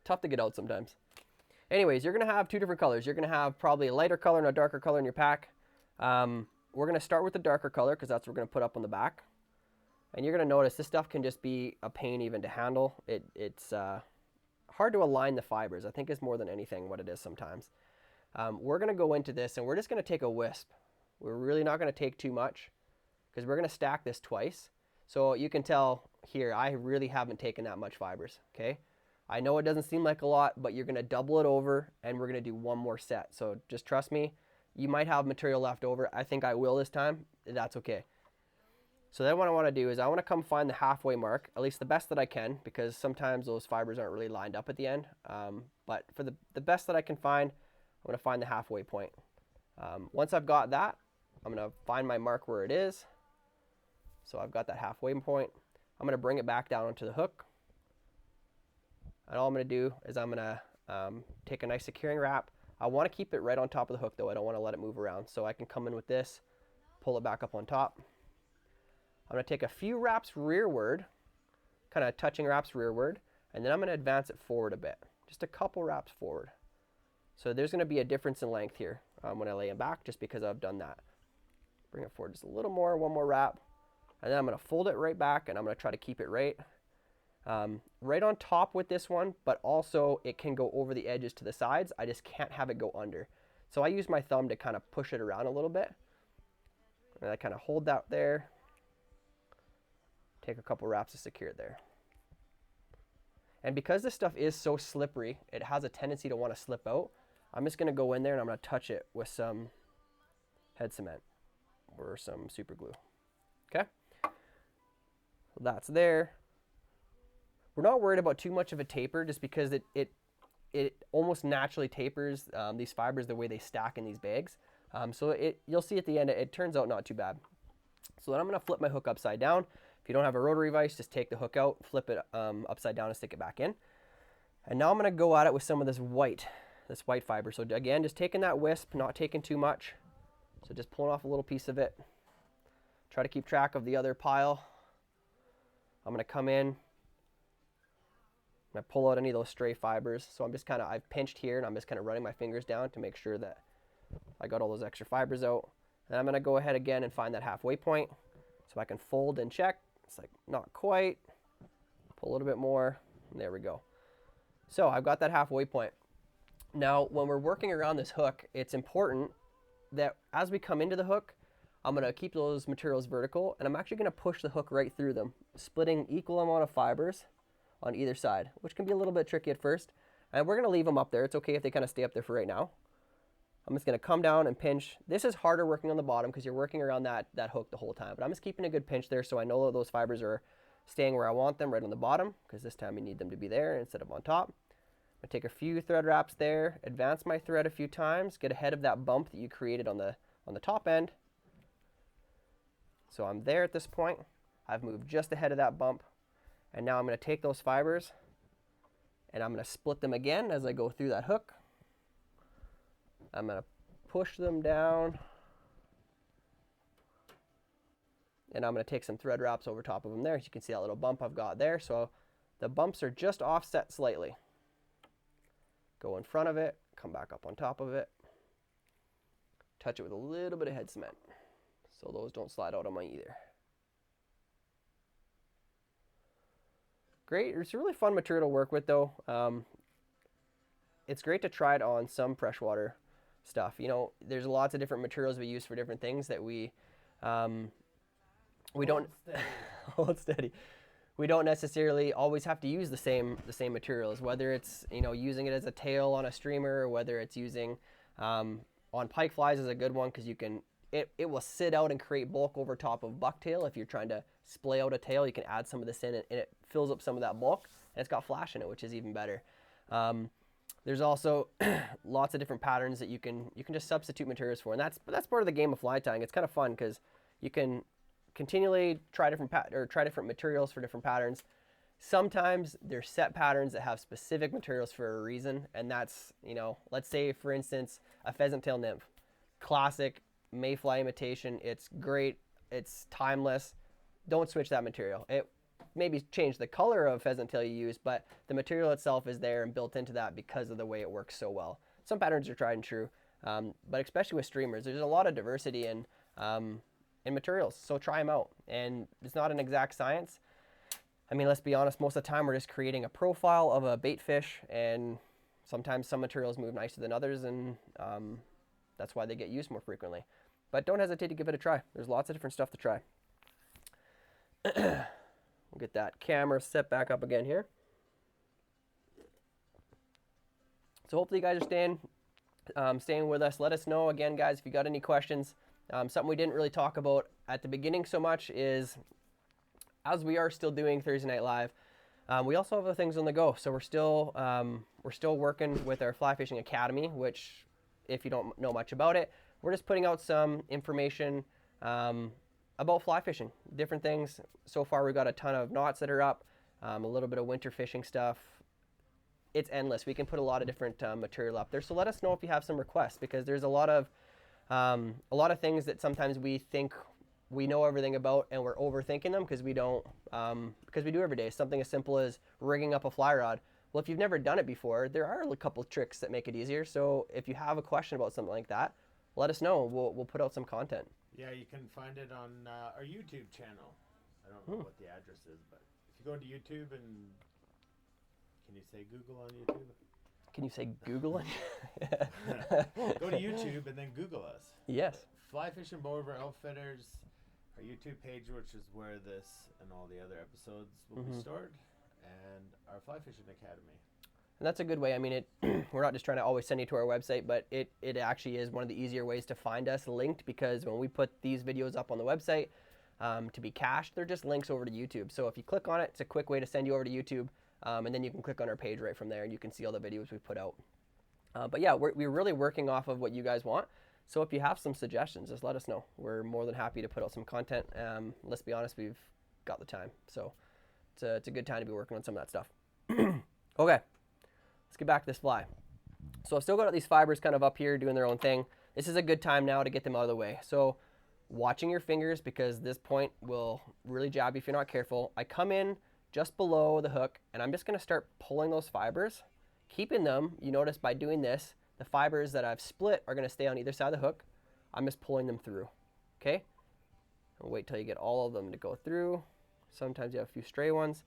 tough to get out sometimes. Anyways, you're going to have two different colors. You're going to have probably a lighter color and a darker color in your pack. We're going to start with the darker color because that's what we're going to put up on the back. And you're going to notice this stuff can just be a pain even to handle. It's hard to align the fibers. I think it's more than anything what it is sometimes. We're going to go into this and we're just going to take a wisp. We're really not going to take too much because we're going to stack this twice. So you can tell here, I really haven't taken that much fibers, okay? I know it doesn't seem like a lot, but you're going to double it over and we're going to do one more set. So just trust me, you might have material left over. I think I will this time. That's okay. So then what I want to do is I want to come find the halfway mark, at least the best that I can, because sometimes those fibers aren't really lined up at the end. But for the best that I can find, I'm going to find the halfway point. Once I've got that, I'm going to find my mark where it is. So I've got that halfway point. I'm going to bring it back down onto the hook. And all I'm going to do is I'm going to take a nice securing wrap. I want to keep it right on top of the hook though. I don't want to let it move around. So I can come in with this, pull it back up on top. I'm going to take a few wraps rearward, kind of touching wraps rearward, and then I'm going to advance it forward a bit. Just a couple wraps forward. So there's going to be a difference in length here when I lay them back just because I've done that. Bring it forward just a little more, one more wrap. And then I'm going to fold it right back and I'm going to try to keep it right on top with this one, but also it can go over the edges to the sides. I just can't have it go under. So I use my thumb to kind of push it around a little bit. And I kind of hold that there. Take a couple wraps to secure it there. And because this stuff is so slippery, it has a tendency to want to slip out. I'm just going to go in there and I'm going to touch it with some head cement or some super glue. Okay? So that's there. We're not worried about too much of a taper just because it almost naturally tapers these fibers the way they stack in these bags. So you'll see at the end, it turns out not too bad. So then I'm going to flip my hook upside down. If you don't have a rotary vise, just take the hook out, flip it upside down and stick it back in. And now I'm going to go at it with some of this white fiber. So again, just taking that wisp, not taking too much. So just pulling off a little piece of it. Try to keep track of the other pile. I'm going to come in. I pull out any of those stray fibers. So I'm just I've pinched here and I'm just kind of running my fingers down to make sure that I got all those extra fibers out. And I'm going to go ahead again and find that halfway point. So I can fold and check. It's like not quite. Pull a little bit more. And there we go. So I've got that halfway point. Now, when we're working around this hook, it's important that as we come into the hook, I'm going to keep those materials vertical and I'm actually going to push the hook right through them, splitting equal amount of fibers on either side, which can be a little bit tricky at first. And we're going to leave them up there. It's okay if they kind of stay up there for right now. I'm just going to come down and pinch. This is harder working on the bottom because you're working around that hook the whole time. But I'm just keeping a good pinch there so I know that those fibers are staying where I want them, right on the bottom, because this time you need them to be there instead of on top. I'm going to take a few thread wraps there, advance my thread a few times, get ahead of that bump that you created on the top end. So I'm there at this point. I've moved just ahead of that bump. And now I'm going to take those fibers and I'm going to split them again as I go through that hook. I'm going to push them down. And I'm going to take some thread wraps over top of them there. As you can see that little bump I've got there. So the bumps are just offset slightly. Go in front of it, come back up on top of it. Touch it with a little bit of head cement so those don't slide out on me either. great. It's a really fun material to work with, though. It's great to try it on some freshwater stuff. You know, there's lots of different materials we use for different things that we don't hold steady. We don't necessarily always have to use the same materials, whether it's, you know, using it as a tail on a streamer, or whether it's using on pike flies is a good one, because you can it will sit out and create bulk over top of bucktail. If you're trying to splay out a tail, you can add some of this in, and it fills up some of that bulk, and it's got flash in it, which is even better. There's also lots of different patterns that you can just substitute materials for, and that's part of the game of fly tying. It's kind of fun because you can continually try different materials for different patterns. Sometimes there's set patterns that have specific materials for a reason, and that's, you know, let's say for instance a pheasant tail nymph, classic mayfly imitation. It's great, it's timeless. Don't switch that material. It maybe change the color of pheasant tail you use, but the material itself is there and built into that because of the way it works so well. Some patterns are tried and true, but especially with streamers, there's a lot of diversity in materials, so try them out. And it's not an exact science. I mean, let's be honest, most of the time we're just creating a profile of a bait fish, and sometimes some materials move nicer than others, and that's why they get used more frequently. But don't hesitate to give it a try. There's lots of different stuff to try. We'll get that camera set back up again here. So hopefully you guys are staying with us. Let us know again, guys, if you got any questions. Something we didn't really talk about at the beginning so much is, as we are still doing Thursday Night Live, we also have other things on the go. So we're still working with our Fly Fishing Academy, which, if you don't know much about it, we're just putting out some information about fly fishing, different things. So far we've got a ton of knots that are up, a little bit of winter fishing stuff. It's endless. We can put a lot of different material up there. So let us know if you have some requests, because there's a lot of things that sometimes we think we know everything about, and we're overthinking them because we don't, because we do every day. Something as simple as rigging up a fly rod. Well, if you've never done it before, there are a couple tricks that make it easier. So if you have a question about something like that, let us know. We'll put out some content. Yeah, you can find it on our YouTube channel. I don't know what the address is, but if you go to YouTube and, can you say Google on YouTube? Can you say Google it? Go to YouTube and then Google us. Yes. Fly Fishing Bow River Outfitters, our YouTube page, which is where this and all the other episodes will be stored, and our Fly Fishing Academy. And that's a good way. I mean, we're not just trying to always send you to our website, but it actually is one of the easier ways to find us linked, because when we put these videos up on the website to be cached, they're just links over to YouTube. So if you click on it, it's a quick way to send you over to YouTube, and then you can click on our page right from there, and you can see all the videos we put out. But yeah, we're really working off of what you guys want. So if you have some suggestions, just let us know. We're more than happy to put out some content. Let's be honest, we've got the time. So it's a good time to be working on some of that stuff. Okay. Let's get back to this fly. So I've still got these fibers kind of up here doing their own thing. This is a good time now to get them out of the way. So watching your fingers, because this point will really jab you if you're not careful. I come in just below the hook, and I'm just going to start pulling those fibers, keeping them. You notice by doing this, the fibers that I've split are going to stay on either side of the hook. I'm just pulling them through. Okay? And wait till you get all of them to go through. Sometimes you have a few stray ones.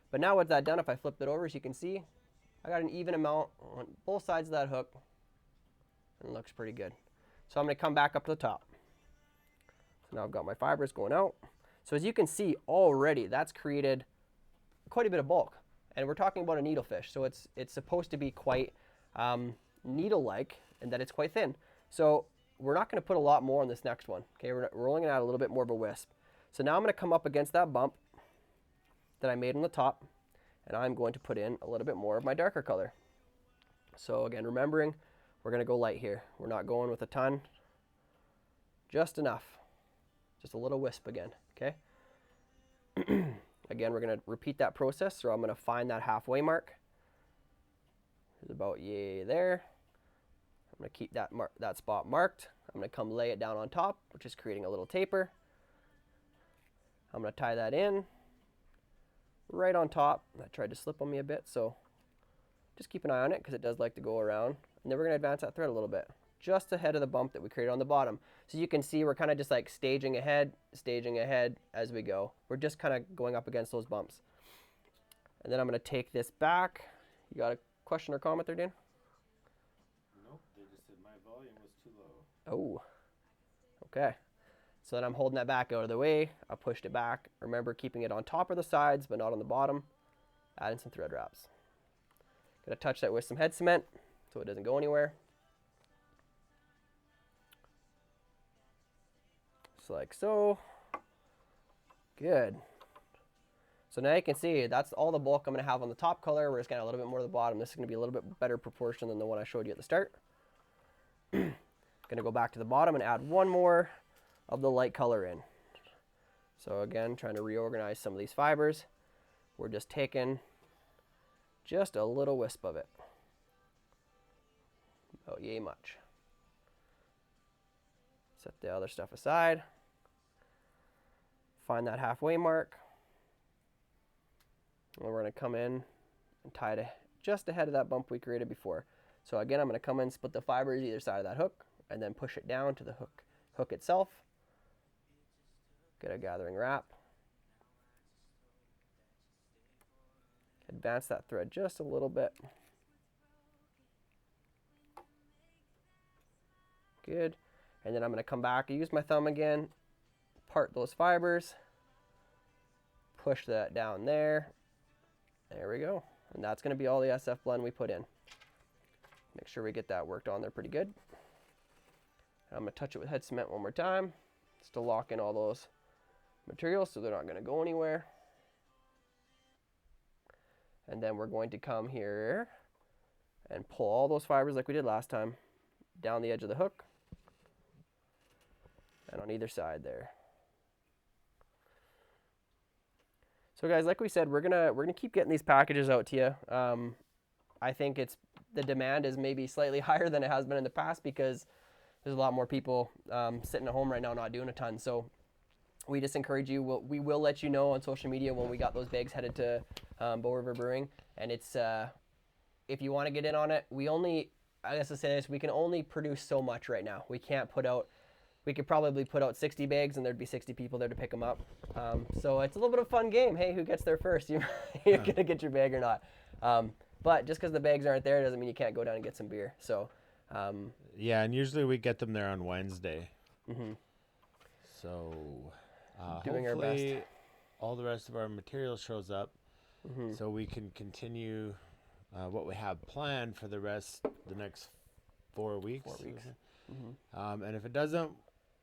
But now what's that done? If I flip it over, as you can see, I got an even amount on both sides of that hook, and it looks pretty good. So I'm going to come back up to the top. So now I've got my fibers going out. So as you can see already, that's created quite a bit of bulk. And we're talking about a needlefish, so it's supposed to be quite needle-like, and that it's quite thin. So we're not going to put a lot more on this next one. Okay, we're only going to add a little bit more of a wisp. So now I'm going to come up against that bump that I made on the top, and I'm going to put in a little bit more of my darker color. So again, remembering, we're going to go light here. We're not going with a ton, just enough. Just a little wisp again, okay? Again, we're going to repeat that process, so I'm going to find that halfway mark. There's about yay there. I'm going to keep that spot marked. I'm going to come lay it down on top, which is creating a little taper. I'm going to tie that in right on top. That tried to slip on me a bit, so just keep an eye on it, because it does like to go around. And then we're going to advance that thread a little bit, just ahead of the bump that we created on the bottom. So you can see we're kind of just like staging ahead as we go. We're just kind of going up against those bumps. And then I'm going to take this back. You got a question or comment there, Dan? Nope, they just said my volume was too low. Oh, okay. So then I'm holding that back out of the way. I pushed it back. Remember, keeping it on top of the sides, but not on the bottom. Adding some thread wraps. Gonna touch that with some head cement so it doesn't go anywhere. Just like so. Good. So now you can see that's all the bulk I'm gonna have on the top color. We're just gonna add a little bit more to the bottom. This is gonna be a little bit better proportion than the one I showed you at the start. Gonna go back to the bottom and add one more of the light color in. So again, trying to reorganize some of these fibers. We're just taking just a little wisp of it. Oh, yay much. Set the other stuff aside. Find that halfway mark. And we're going to come in and tie it just ahead of that bump we created before. So again, I'm going to come in, split the fibers either side of that hook, and then push it down to the hook itself. Get a gathering wrap. Advance that thread just a little bit. Good. And then I'm going to come back, use my thumb again, part those fibers, push that down there. There we go. And that's going to be all the SF blend we put in. Make sure we get that worked on there pretty good. I'm going to touch it with head cement one more time just to lock in all those materials so they're not going to go anywhere. And then we're going to come here and pull all those fibers like we did last time down the edge of the hook and on either side there. So guys, like we said, we're gonna keep getting these packages out to you. I think the demand is maybe slightly higher than it has been in the past because there's a lot more people sitting at home right now not doing a ton. So we just encourage you. We will let you know on social media when we got those bags headed to Bow River Brewing. And it's if you want to get in on it, I guess to say this, we can only produce so much right now. We can't put out. We could probably put out 60 bags and there'd be 60 people there to pick them up. So it's a little bit of a fun game. Hey, who gets there first? You're gonna get your bag or not. But just because the bags aren't there doesn't mean you can't go down and get some beer. So yeah, and usually we get them there on Wednesday. Mm-hmm. So doing our best. hopefully all the rest of our material shows up, Mm-hmm. so we can continue what we have planned for the next 4 weeks. 4 weeks. Mm-hmm. And if it doesn't,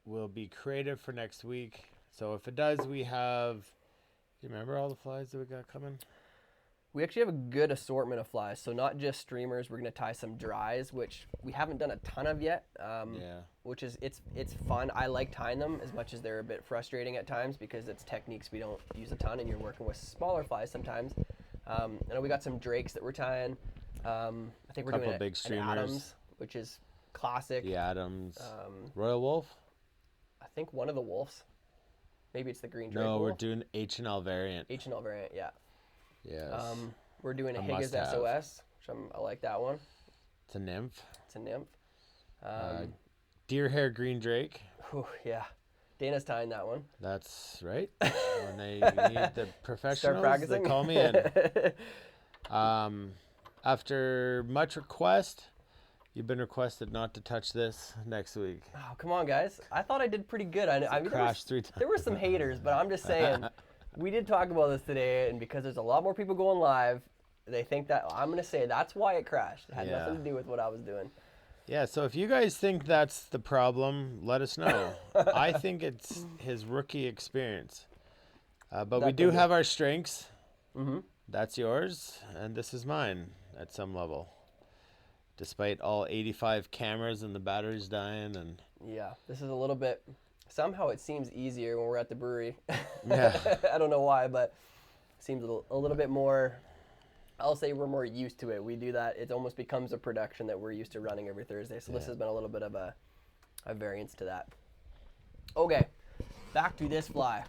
we'll be creative for next week. So if it does, we have. Do you remember all the flies that we got coming? We actually have a good assortment of flies. So not just streamers. We're gonna tie some dries, which we haven't done a ton of yet. Yeah. Which is it's fun. I like tying them as much as they're a bit frustrating at times because it's techniques we don't use a ton, and you're working with smaller flies sometimes. And we got some drakes that we're tying. I think we're doing big an streamers. Adams, which is classic. The Adams. Royal Wolf. I think one of the wolves. Maybe it's the green drake. No, we're wolf. doing H&L variant. H&L variant, yeah. Yes. We're doing a Higgins must-have. SOS, which I like that one. It's a nymph. It's a nymph. Deer hair green drake. Whew, yeah. Dana's tying that one. That's right. When they need the professionals, practicing. they call me in. After much request, you've been requested not to touch this next week. Oh, come on, guys. I thought I did pretty good. I mean, Crashed 3 times. there were some haters, but I'm just saying, we did talk about this today, and because there's a lot more people going live, they think that, I'm going to say that's why it crashed. It had nothing to do with what I was doing. Yeah, so if you guys think that's the problem, let us know. I think it's his rookie experience. But we do have our strengths. Mm-hmm. That's yours, and this is mine at some level. Despite all 85 cameras and the batteries dying. And Yeah, this is a little bit, somehow it seems easier when we're at the brewery. Yeah. I don't know why, but it seems a little bit more, I'll say we're more used to it. We do that. It almost becomes a production that we're used to running every Thursday. So this has been a little bit of a variance to that. Okay, back to this fly.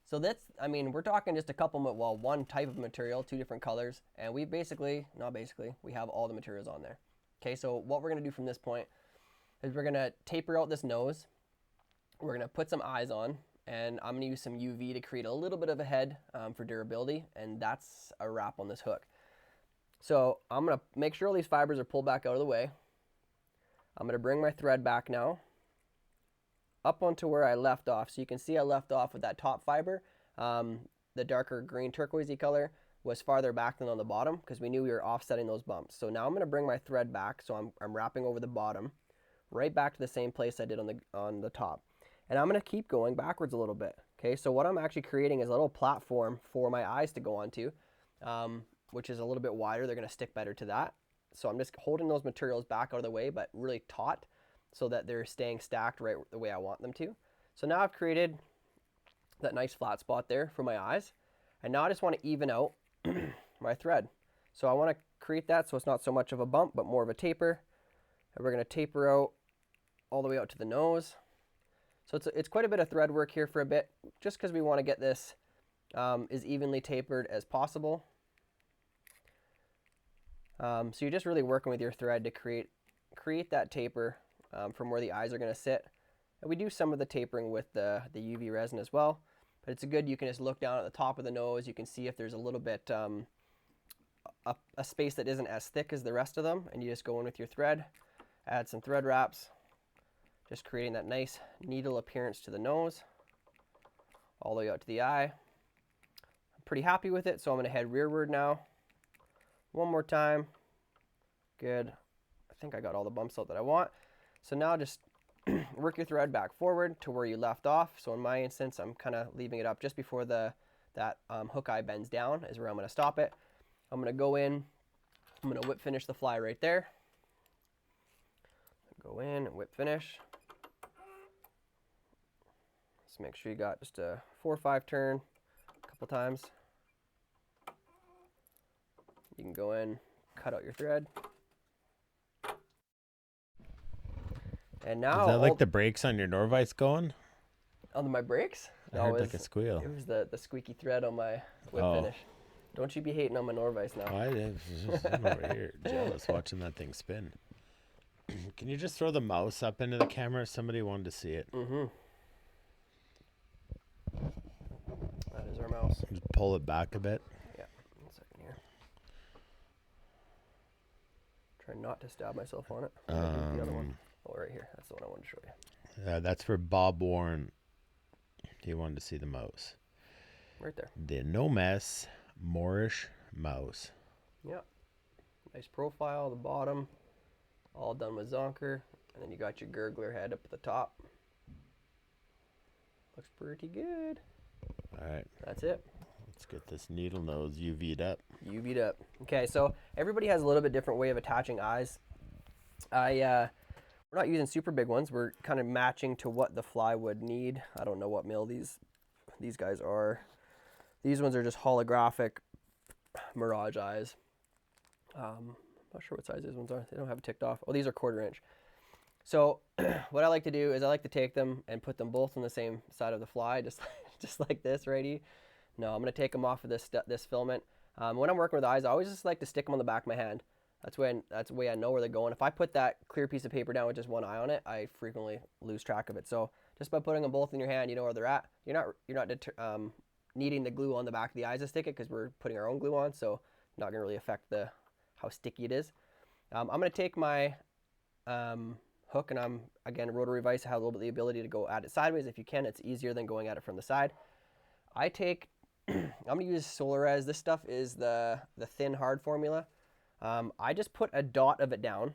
So that's, I mean, we're talking just a couple, one type of material, 2 different colors. And we we have all the materials on there. Okay, so what we're going to do from this point is we're going to taper out this nose. We're going to put some eyes on. and I'm going to use some UV to create a little bit of a head for durability, and that's a wrap on this hook. So I'm going to make sure all these fibers are pulled back out of the way. I'm going to bring my thread back now up onto where I left off. So you can see I left off with that top fiber. The darker green turquoisey color was farther back than on the bottom because we knew we were offsetting those bumps. So now I'm going to bring my thread back, so I'm wrapping over the bottom, right back to the same place I did on the top. And I'm going to keep going backwards a little bit. Okay, so what I'm actually creating is a little platform for my eyes to go onto, which is a little bit wider. They're going to stick better to that. So I'm just holding those materials back out of the way, but really taut so that they're staying stacked right the way I want them to. So now I've created that nice flat spot there for my eyes. And now I just want to even out my thread. So I want to create that so it's not so much of a bump, but more of a taper. And we're going to taper out all the way out to the nose. So it's quite a bit of thread work here for a bit, just because we want to get this as evenly tapered as possible. So you're just really working with your thread to create that taper from where the eyes are going to sit. And we do some of the tapering with the UV resin as well. But it's good, you can just look down at the top of the nose. You can see if there's a little bit, a space that isn't as thick as the rest of them. And you just go in with your thread, add some thread wraps, just creating that nice needle appearance to the nose, all the way out to the eye. I'm pretty happy with it, so I'm going to head rearward now. One more time. Good. I think I got all the bumps out that I want. So now just work your thread back forward to where you left off. So in my instance, I'm kind of leaving it up just before that hook eye bends down is where I'm going to stop it. I'm going to go in. I'm going to whip finish the fly right there. Go in and whip finish. Just make sure you got just a 4 or 5 turn a couple times. You can go in, cut out your thread. And now, is that like the brakes on your Norvise going? On my brakes? I heard like a squeal. It was the squeaky thread on my whip finish. Don't you be hating on my Norvise now. I'm over here jealous watching that thing spin. Can you just throw the mouse up into the camera? Somebody wanted to see it. Mm-hmm. That is our mouse. Just pull it back a bit. Yeah, 1 second here. Try not to stab myself on it. The other one. Oh, right here. That's the one I wanted to show you. That's for Bob Warren. He wanted to see the mouse. Right there. The No Mess Morrish mouse. Yep. Nice profile at the bottom. All done with Zonker. And then you got your gurgler head up at the top. Looks pretty good. All right. That's it. Let's get this needle nose UV'd up. UV'd up. Okay, so everybody has a little bit different way of attaching eyes. We're not using super big ones. We're kind of matching to what the fly would need. I don't know what mill these guys are. These ones are just holographic Mirage eyes. I'm not sure what size these ones are. They don't have it ticked off. Oh, these are 1/4 inch. So what I like to do is I like to take them and put them both on the same side of the fly, just like this, righty. No, I'm going to take them off of this filament. When I'm working with eyes, I always just like to stick them on the back of my hand. That's the way I know where they're going. If I put that clear piece of paper down with just one eye on it, I frequently lose track of it. So just by putting them both in your hand, you know where they're at. You're not needing the glue on the back of the eyes to stick it because we're putting our own glue on, so not going to really affect how sticky it is. I'm going to take my hook, and I'm again rotary vise. I have a little bit of the ability to go at it sideways if you can. It's easier than going at it from the side. I'm going to use Solarez. This stuff is the thin hard formula. I just put a dot of it down.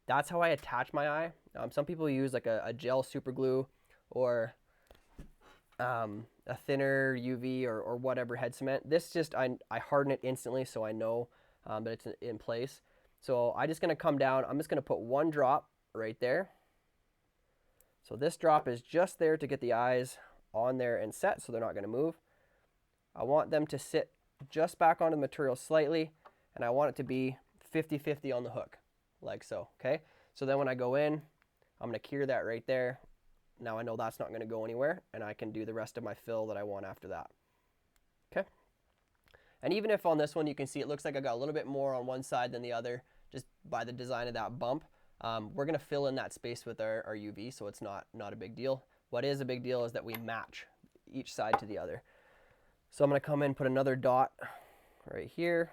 That's how I attach my eye. Some people use like a gel super glue or a thinner UV or whatever head cement. This just, I harden it instantly so I know that it's in place. So I'm just going to come down. I'm just going to put 1 drop right there. So this drop is just there to get the eyes on there and set so they're not going to move. I want them to sit just back onto the material slightly, and I want it to be 50-50 on the hook, like so, okay? So then when I go in, I'm going to cure that right there. Now I know that's not going to go anywhere, and I can do the rest of my fill that I want after that. Okay? And even if on this one you can see it looks like I got a little bit more on one side than the other, just by the design of that bump, we're going to fill in that space with our UV, so it's not a big deal. What is a big deal is that we match each side to the other. So I'm going to come in, put another dot right here.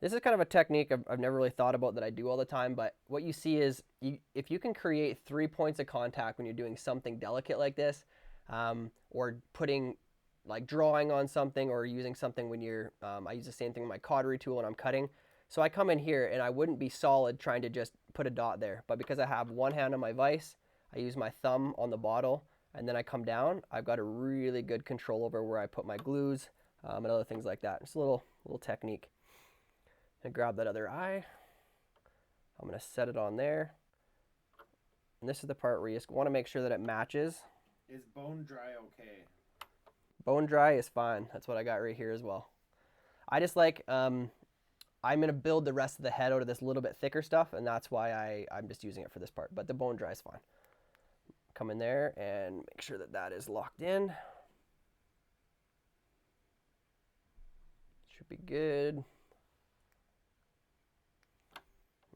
This is kind of a technique I've never really thought about that I do all the time, but what you see is if you can create 3 points of contact when you're doing something delicate like this, or putting, like drawing on something or using something when you're, I use the same thing with my cautery tool when I'm cutting. So I come in here and I wouldn't be solid trying to just put a dot there, but because I have one hand on my vise, I use my thumb on the bottle, and then I come down, I've got a really good control over where I put my glues, and other things like that. It's a little technique. And grab that other eye. I'm going to set it on there. And this is the part where you just want to make sure that it matches. Is bone dry okay? Bone dry is fine. That's what I got right here as well. I just like, I'm going to build the rest of the head out of this little bit thicker stuff, and that's why I'm just using it for this part. But the bone dry is fine. Come in there and make sure that that is locked in. Should be good.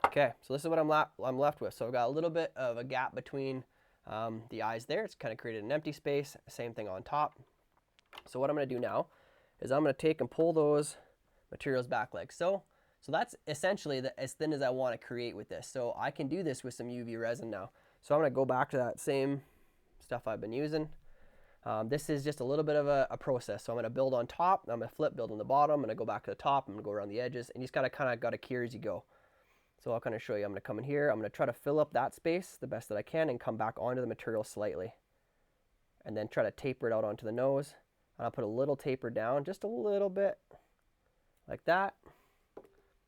Okay, so this is what I'm left with. So I've got a little bit of a gap between the eyes there. It's kind of created an empty space. Same thing on top. So what I'm going to do now is I'm going to take and pull those materials back like so. So that's essentially as thin as I want to create with this. So I can do this with some UV resin now. So I'm going to go back to that same stuff I've been using. This is just a little bit of a process. So I'm going to build on top. I'm going to flip, build on the bottom. I'm going to go back to the top. I'm going to go around the edges. And you just kind of got to cure as you go. So I'll kind of show you. I'm going to come in here. I'm going to try to fill up that space the best that I can and come back onto the material slightly. And then try to taper it out onto the nose. And I'll put a little taper down, just a little bit, like that.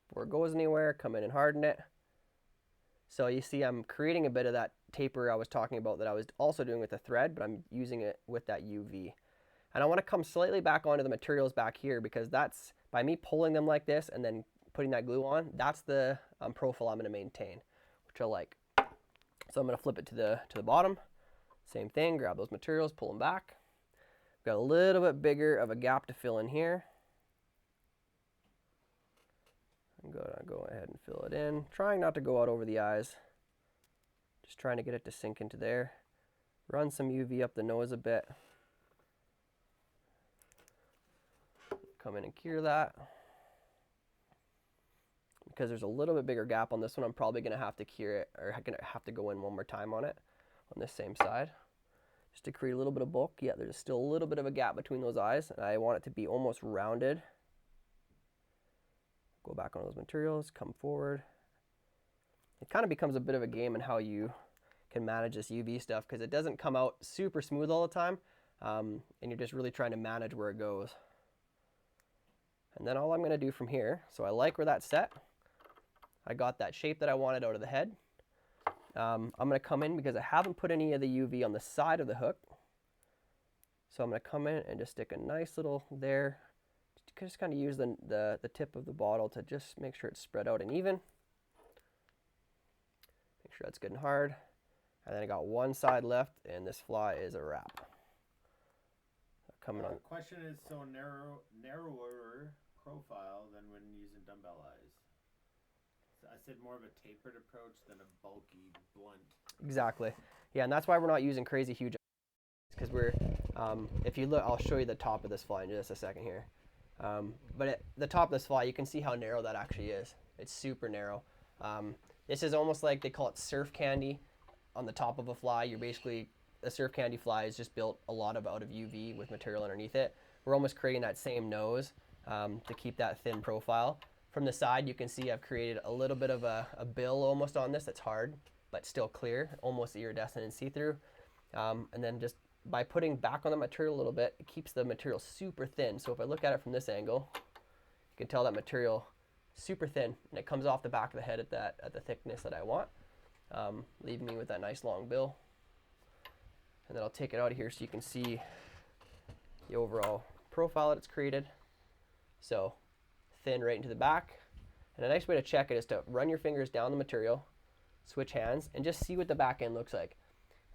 Before it goes anywhere, come in and harden it. So you see I'm creating a bit of that taper I was talking about that I was also doing with the thread, but I'm using it with that UV. And I want to come slightly back onto the materials back here, because that's, by me pulling them like this and then putting that glue on, that's the profile I'm going to maintain, which I like. So I'm going to flip it to the bottom. Same thing, grab those materials, pull them back. Got a little bit bigger of a gap to fill in here. I'm going to go ahead and fill it in, trying not to go out over the eyes. Just trying to get it to sink into there. Run some UV up the nose a bit. Come in and cure that. Because there's a little bit bigger gap on this one, I'm probably going to have to cure it, or I'm going to have to go in one more time on it on this same side. Just to create a little bit of bulk. Yeah, there's still a little bit of a gap between those eyes, and I want it to be almost rounded. Go back on those materials, come forward. It kind of becomes a bit of a game in how you can manage this UV stuff, because it doesn't come out super smooth all the time, and you're just really trying to manage where it goes. And then all I'm going to do from here, so I like where that's set. I got that shape that I wanted out of the head. I'm going to come in, because I haven't put any of the UV on the side of the hook. So I'm going to come in and just stick a nice little there. Just kind of use the tip of the bottle to just make sure it's spread out and even. Make sure that's good and hard. And then I got one side left, and this fly is a wrap. Coming on. The question is, so narrower profile than when using dumbbell eyes. I said more of a tapered approach than a bulky, blunt. Exactly. Yeah, and that's why we're not using crazy huge, because we're, if you look, I'll show you the top of this fly in just a second here. But at the top of this fly, you can see how narrow that actually is. It's super narrow. This is almost like, they call it surf candy on the top of a fly. You're basically, a surf candy fly is just built a lot out of UV with material underneath it. We're almost creating that same nose to keep that thin profile. From the side, you can see I've created a little bit of a bill almost on this that's hard, but still clear, almost iridescent and see-through. And then just by putting back on the material a little bit, it keeps the material super thin. So if I look at it from this angle, you can tell that material super thin, and it comes off the back of the head at the thickness that I want, leaving me with that nice long bill. And then I'll take it out of here so you can see the overall profile that it's created. So thin right into the back. And a nice way to check it is to run your fingers down the material, switch hands, and just see what the back end looks like.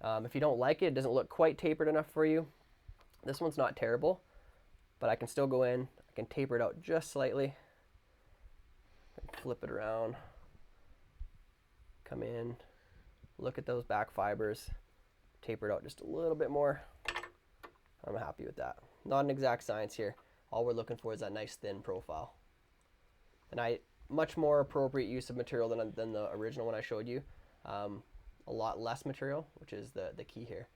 If you don't like it, it doesn't look quite tapered enough for you, this one's not terrible, but I can still go in, I can taper it out just slightly, flip it around, come in, look at those back fibers, taper it out just a little bit more. I'm happy with that. Not an exact science here. All we're looking for is that nice thin profile. And much more appropriate use of material than the original one I showed you. A lot less material, which is the key here.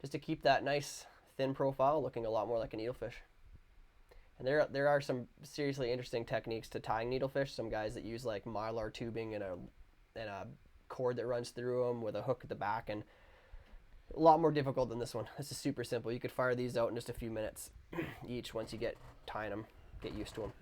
Just to keep that nice thin profile looking a lot more like a needlefish. And there are some seriously interesting techniques to tying needlefish. Some guys that use like mylar tubing and a cord that runs through them with a hook at the back, and a lot more difficult than this one. This is super simple. You could fire these out in just a few minutes each once you get tying them, get used to them.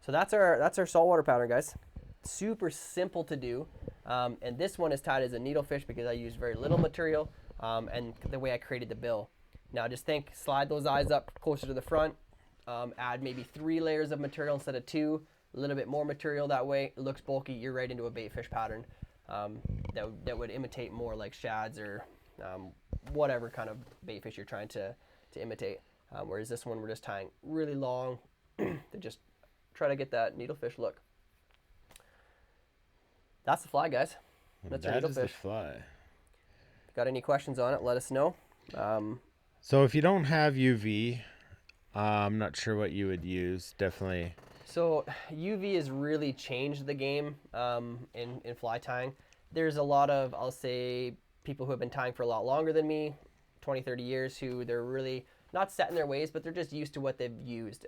So that's our saltwater pattern, guys. Super simple to do. And this one is tied as a needlefish because I used very little material and the way I created the bill. Now just slide those eyes up closer to the front, add maybe 3 layers of material instead of 2, a little bit more material that way. It looks bulky, you're right into a baitfish pattern that would imitate more like shads or whatever kind of baitfish you're trying to imitate. Whereas this one we're just tying really long to just try to get that needlefish look. That's the fly, guys. That's our needlefish. That is the fly. If you got any questions on it, let us know. So if you don't have UV, I'm not sure what you would use. Definitely. So UV has really changed the game in fly tying. There's a lot of, I'll say, people who have been tying for a lot longer than me, 20, 30 years, who they're really not set in their ways, but they're just used to what they've used.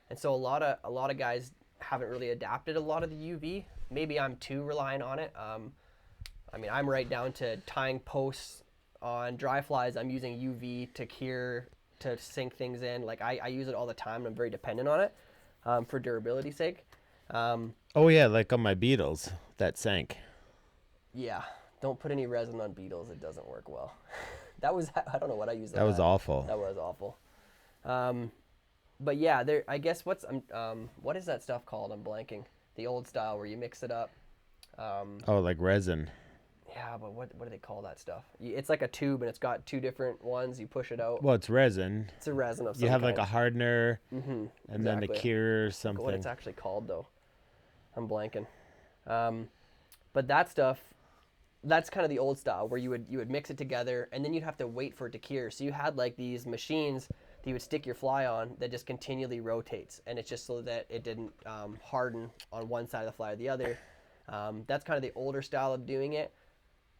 And so a lot of guys haven't really adapted a lot of the UV. Maybe I'm too reliant on it. I mean, I'm right down to tying posts on dry flies. I'm using UV to cure, to sink things in. Like I use it all the time, and I'm very dependent on it for durability's sake. Oh yeah, like on my beetles that sank. Yeah, don't put any resin on beetles. It doesn't work well. I don't know what I used. That was awful. That was awful. But yeah, I guess what is that stuff called? I'm blanking. The old style where you mix it up. Oh, like resin. Yeah, but what do they call that stuff? It's like a tube, and it's got 2 different ones. You push it out. Well, it's resin. It's a resin of some You have kind. like a hardener, and then a cure or something. What it's actually called, though. I'm blanking. But that stuff, that's kind of the old style where you would mix it together, and then you'd have to wait for it to cure. So you had like these machines that you would stick your fly on that just continually rotates, and it's just so that it didn't harden on one side of the fly or the other. That's kind of the older style of doing it.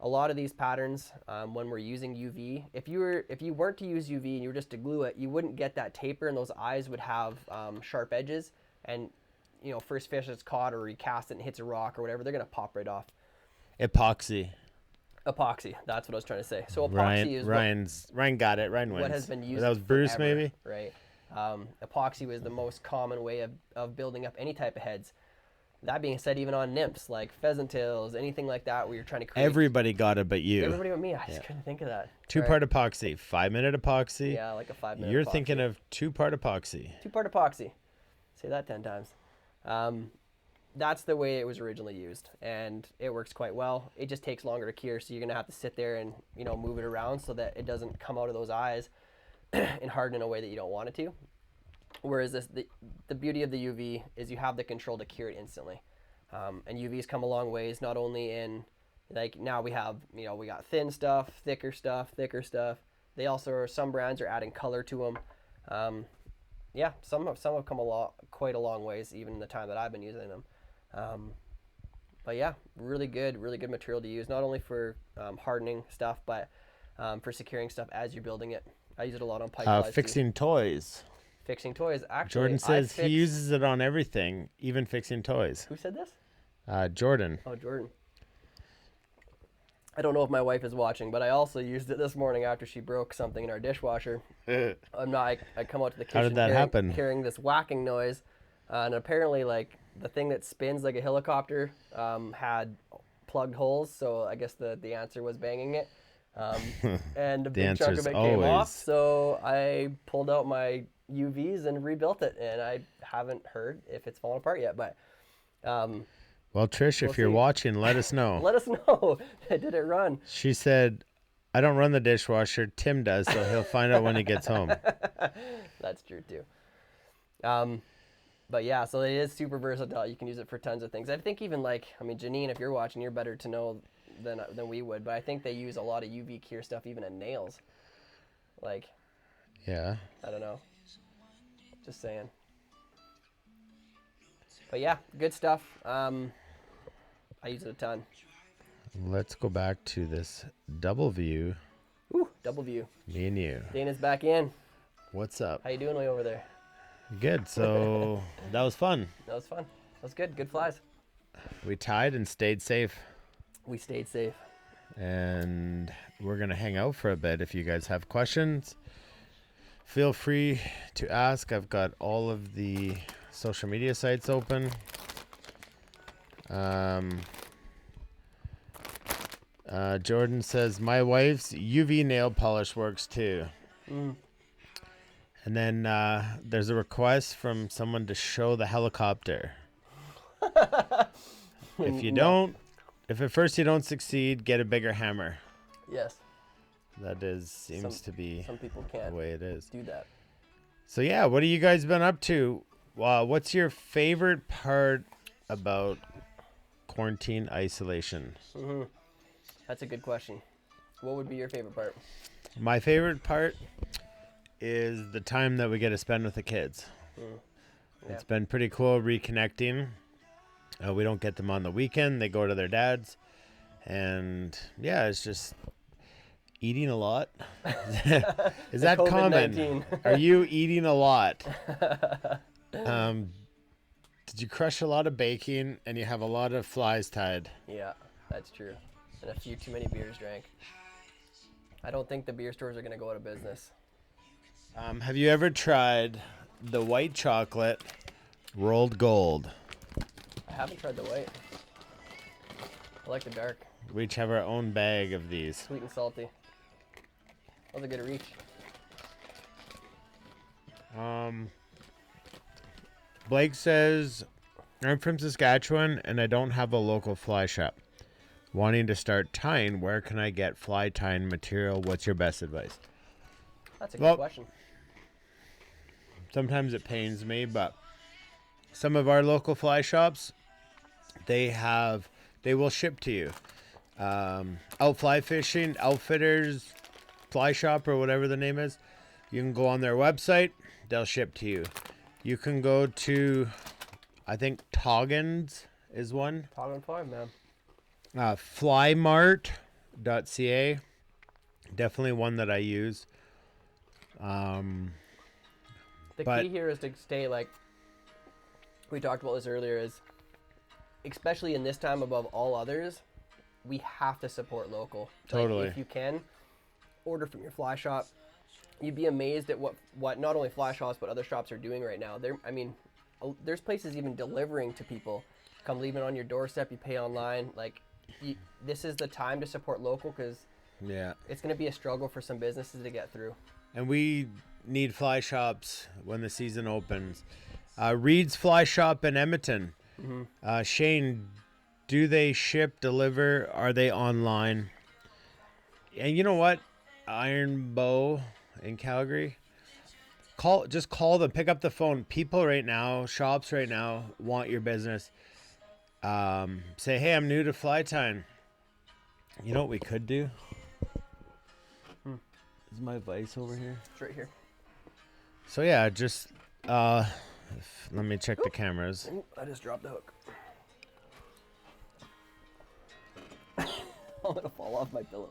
A lot of these patterns, when we're using UV, if you weren't to use UV and you were just to glue it, you wouldn't get that taper, and those eyes would have sharp edges. And first fish that's caught or you cast it and hits a rock or whatever, they're gonna pop right off. Epoxy. That's what I was trying to say. So epoxy Ryan got it. Ryan wins. What has been used. That was Bruce, forever, maybe. Right. Epoxy was the most common way of building up any type of heads. That being said, even on nymphs like pheasant tails, anything like that, where you're trying to create. Everybody got it, but you. Everybody but me. I just couldn't think of that. 2-part epoxy, 5-minute epoxy. Yeah, like a 5-minute. You're epoxy. thinking of 2-part epoxy. 2-part epoxy. Say that 10 times. That's the way it was originally used, and it works quite well. It just takes longer to cure, so you're gonna have to sit there and move it around so that it doesn't come out of those eyes and harden in a way that you don't want it to. Whereas the beauty of the UV is you have the control to cure it instantly. And UV's come a long ways, not only in, like, now we have, we got thin stuff, thicker stuff. They also, some brands are adding color to them. Yeah, some have come quite a long ways, even in the time that I've been using them. But yeah, really good material to use, not only for hardening stuff, but for securing stuff as you're building it. I use it a lot on pipe flies fixing toys. Fixing toys. Actually, Jordan says he uses it on everything, even fixing toys. Who said this? Jordan. Oh, Jordan. I don't know if my wife is watching, but I also used it this morning after she broke something in our dishwasher. I come out to the kitchen. How did that happen? Hearing this whacking noise, and apparently, like, the thing that spins like a helicopter had plugged holes, so I guess the answer was banging it. And a big chunk of it came off, so I pulled out my UVs and rebuilt it, and I haven't heard if it's fallen apart yet, but well, Trish, if you're watching, let us know. Let us know. Did it run? She said, I don't run the dishwasher. Tim does, so he'll find out when he gets home. That's true, too. But yeah, so it is super versatile. You can use it for tons of things. I think even Janine, if you're watching, you're better to know than we would. But I think they use a lot of UV cure stuff even in nails. Like, Yeah. I don't know. Just saying. But yeah, good stuff. I use it a ton. Let's go back to this double view. Ooh, double view. Me and you. Dana's back in. What's up? How you doing way over there? Good. So that was fun. That was fun. That was good. Good flies. We tied and stayed safe. We stayed safe. And we're going to hang out for a bit. If you guys have questions, feel free to ask. I've got all of the social media sites open. Jordan says, my wife's UV nail polish works too. Mm. And then there's a request from someone to show the helicopter. If you don't, if at first you don't succeed, get a bigger hammer. Yes. That seems to be some people can't the way it is. do that. So yeah, what have you guys been up to? What's your favorite part about quarantine isolation? Mm-hmm. That's a good question. What would be your favorite part? My favorite part is the time that we get to spend with the kids. Yeah. It's been pretty cool reconnecting. We don't get them on the weekend. They go to their dad's. And yeah, it's just eating a lot. Is that common? Are you eating a lot? Did you crush a lot of baking and you have a lot of flies tied? Yeah, that's true. And a few too many beers drank. I don't think the beer stores are going to go out of business. Have you ever tried the white chocolate rolled gold? I haven't tried the white. I like the dark. We each have our own bag of these. Sweet and salty. That was a good reach. Blake says, I'm from Saskatchewan and I don't have a local fly shop. Wanting to start tying, where can I get fly tying material? What's your best advice? That's a good question. Sometimes it pains me, but some of our local fly shops, they will ship to you. Out Fly Fishing, Outfitters, Fly Shop, or whatever the name is. You can go on their website, they'll ship to you. You can go to, I think Toggins is one. Toggin Fly, man. Flymart.ca, definitely one that I use. The key here is to stay, like we talked about this earlier, is especially in this time above all others, we have to support local. Totally. Like, if you can, order from your fly shop. You'd be amazed at what not only fly shops but other shops are doing right now. There's places even delivering to people. Come leave it on your doorstep. You pay online. Like, this is the time to support local because it's going to be a struggle for some businesses to get through. And we need fly shops when the season opens. Reed's Fly Shop in Edmonton. Mm-hmm. Shane, do they ship, deliver? Are they online? And you know what? Iron Bow in Calgary. Just call them. Pick up the phone. People right now, shops right now want your business. Say, hey, I'm new to fly tying. You know what we could do? Is my vise over here? It's right here. So yeah, just let me check the cameras. I just dropped the hook. I'm gonna fall off my pillow.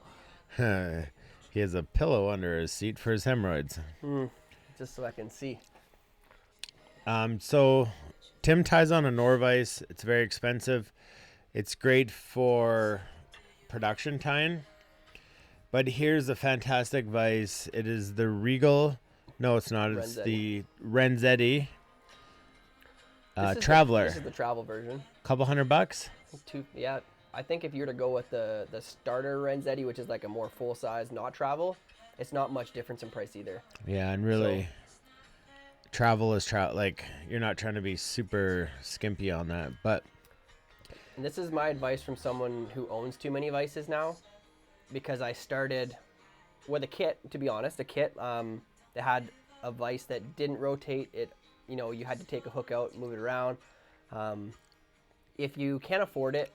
He has a pillow under his seat for his hemorrhoids. Just so I can see. So Tim ties on a Norvise. It's very expensive. It's great for production tying. But here's a fantastic vise. It is the Regal. No, it's not. It's the Renzetti Traveler. This is the travel version. Couple $100. Yeah. I think if you were to go with the starter Renzetti, which is like a more full size, not travel, it's not much difference in price either. Yeah, and really, travel is like you're not trying to be super skimpy on that, but. And this is my advice from someone who owns too many vices now, because I started with a kit. To be honest, a kit that had a vise that didn't rotate. You had to take a hook out, move it around. If you can't afford it,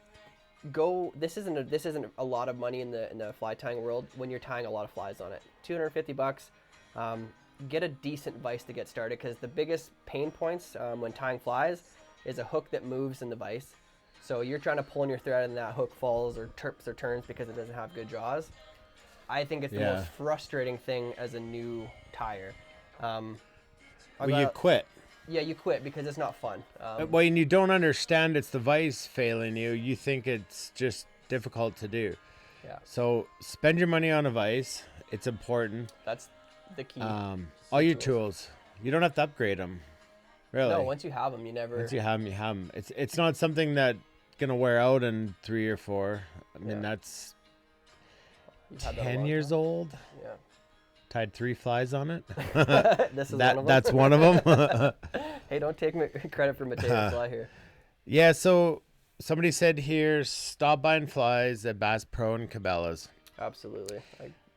This isn't a lot of money in the fly tying world when you're tying a lot of flies on it. $250. Get a decent vise to get started, because the biggest pain points when tying flies is a hook that moves in the vise. So you're trying to pull in your thread and that hook falls or terps or turns because it doesn't have good jaws. I think it's the most frustrating thing as a new tyer. You quit. Yeah, you quit because it's not fun. Well, and you don't understand it's the vise failing you. You think it's just difficult to do. Yeah. So spend your money on a vise. It's important. That's the key. All your tools. You don't have to upgrade them. Really. No, once you have them, you never. Once you have them, you have them. It's not something that gonna wear out in 3 or 4. I mean, that's 10 years old. Yeah. Tied 3 flies on it. This is one of them. That's one of them. Hey, don't take credit for Mateo's fly here. Yeah, so somebody said here, stop buying flies at Bass Pro and Cabela's. Absolutely.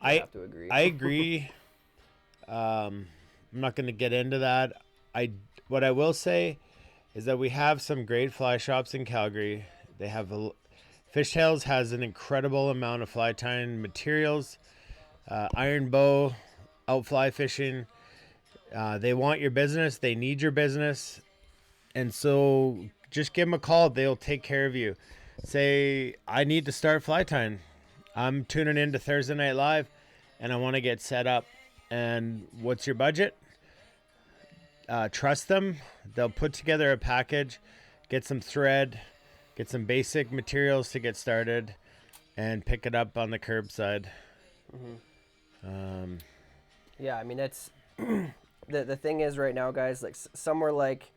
I have to agree. I agree. I'm not going to get into that. What I will say is that we have some great fly shops in Calgary. They have Fishtails has an incredible amount of fly tying materials. Iron Bow, out fly fishing. They want your business. They need your business. And so just give them a call. They'll take care of you. Say, I need to start fly tying. I'm tuning in to Thursday Night Live and I want to get set up. And what's your budget? Trust them. They'll put together a package, get some thread, get some basic materials to get started, and pick it up on the curbside. Mm-hmm. Yeah, I mean, it's the thing is right now, guys, like somewhere like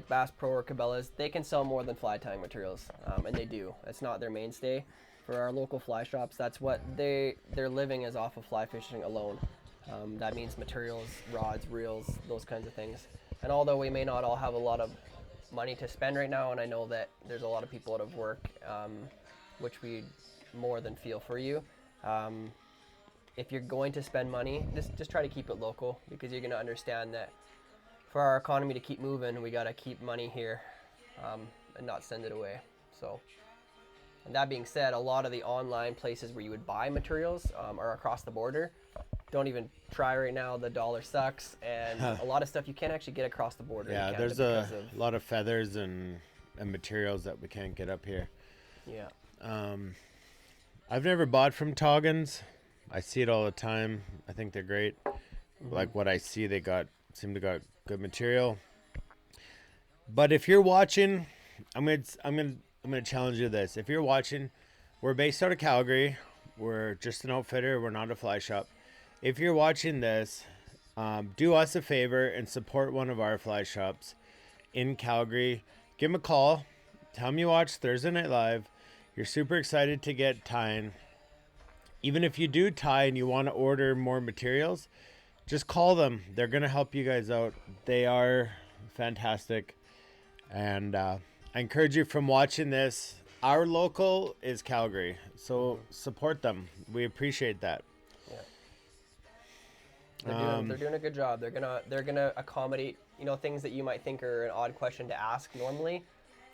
Bass Pro or Cabela's, they can sell more than fly tying materials, and they do. It's not their mainstay. For our local fly shops, that's what their living is off of fly fishing alone. That means materials, rods, reels, those kinds of things. And although we may not all have a lot of money to spend right now, and I know that there's a lot of people out of work, which we more than feel for you. If you're going to spend money, just try to keep it local, because you're going to understand that for our economy to keep moving, we got to keep money here and not send it away. So, and that being said, a lot of the online places where you would buy materials are across the border. Don't even try right now. The dollar sucks, and a lot of stuff you can't actually get across the border. Yeah, there's a lot of feathers and materials that we can't get up here. Yeah. I've never bought from Toggins. I see it all the time. I think they're great. Mm-hmm. Like what I see, they seem to got good material. But if you're watching, I'm gonna challenge you this. If you're watching, we're based out of Calgary. We're just an outfitter. We're not a fly shop. If you're watching this, do us a favor and support one of our fly shops in Calgary. Give them a call. Tell them you watch Thursday Night Live. You're super excited to get tying. Even if you do tie and you want to order more materials, just call them. They're going to help you guys out. They are fantastic. And I encourage you, from watching this, our local is Calgary. So support them. We appreciate that. They're doing a good job. They're gonna accommodate, things that you might think are an odd question to ask normally.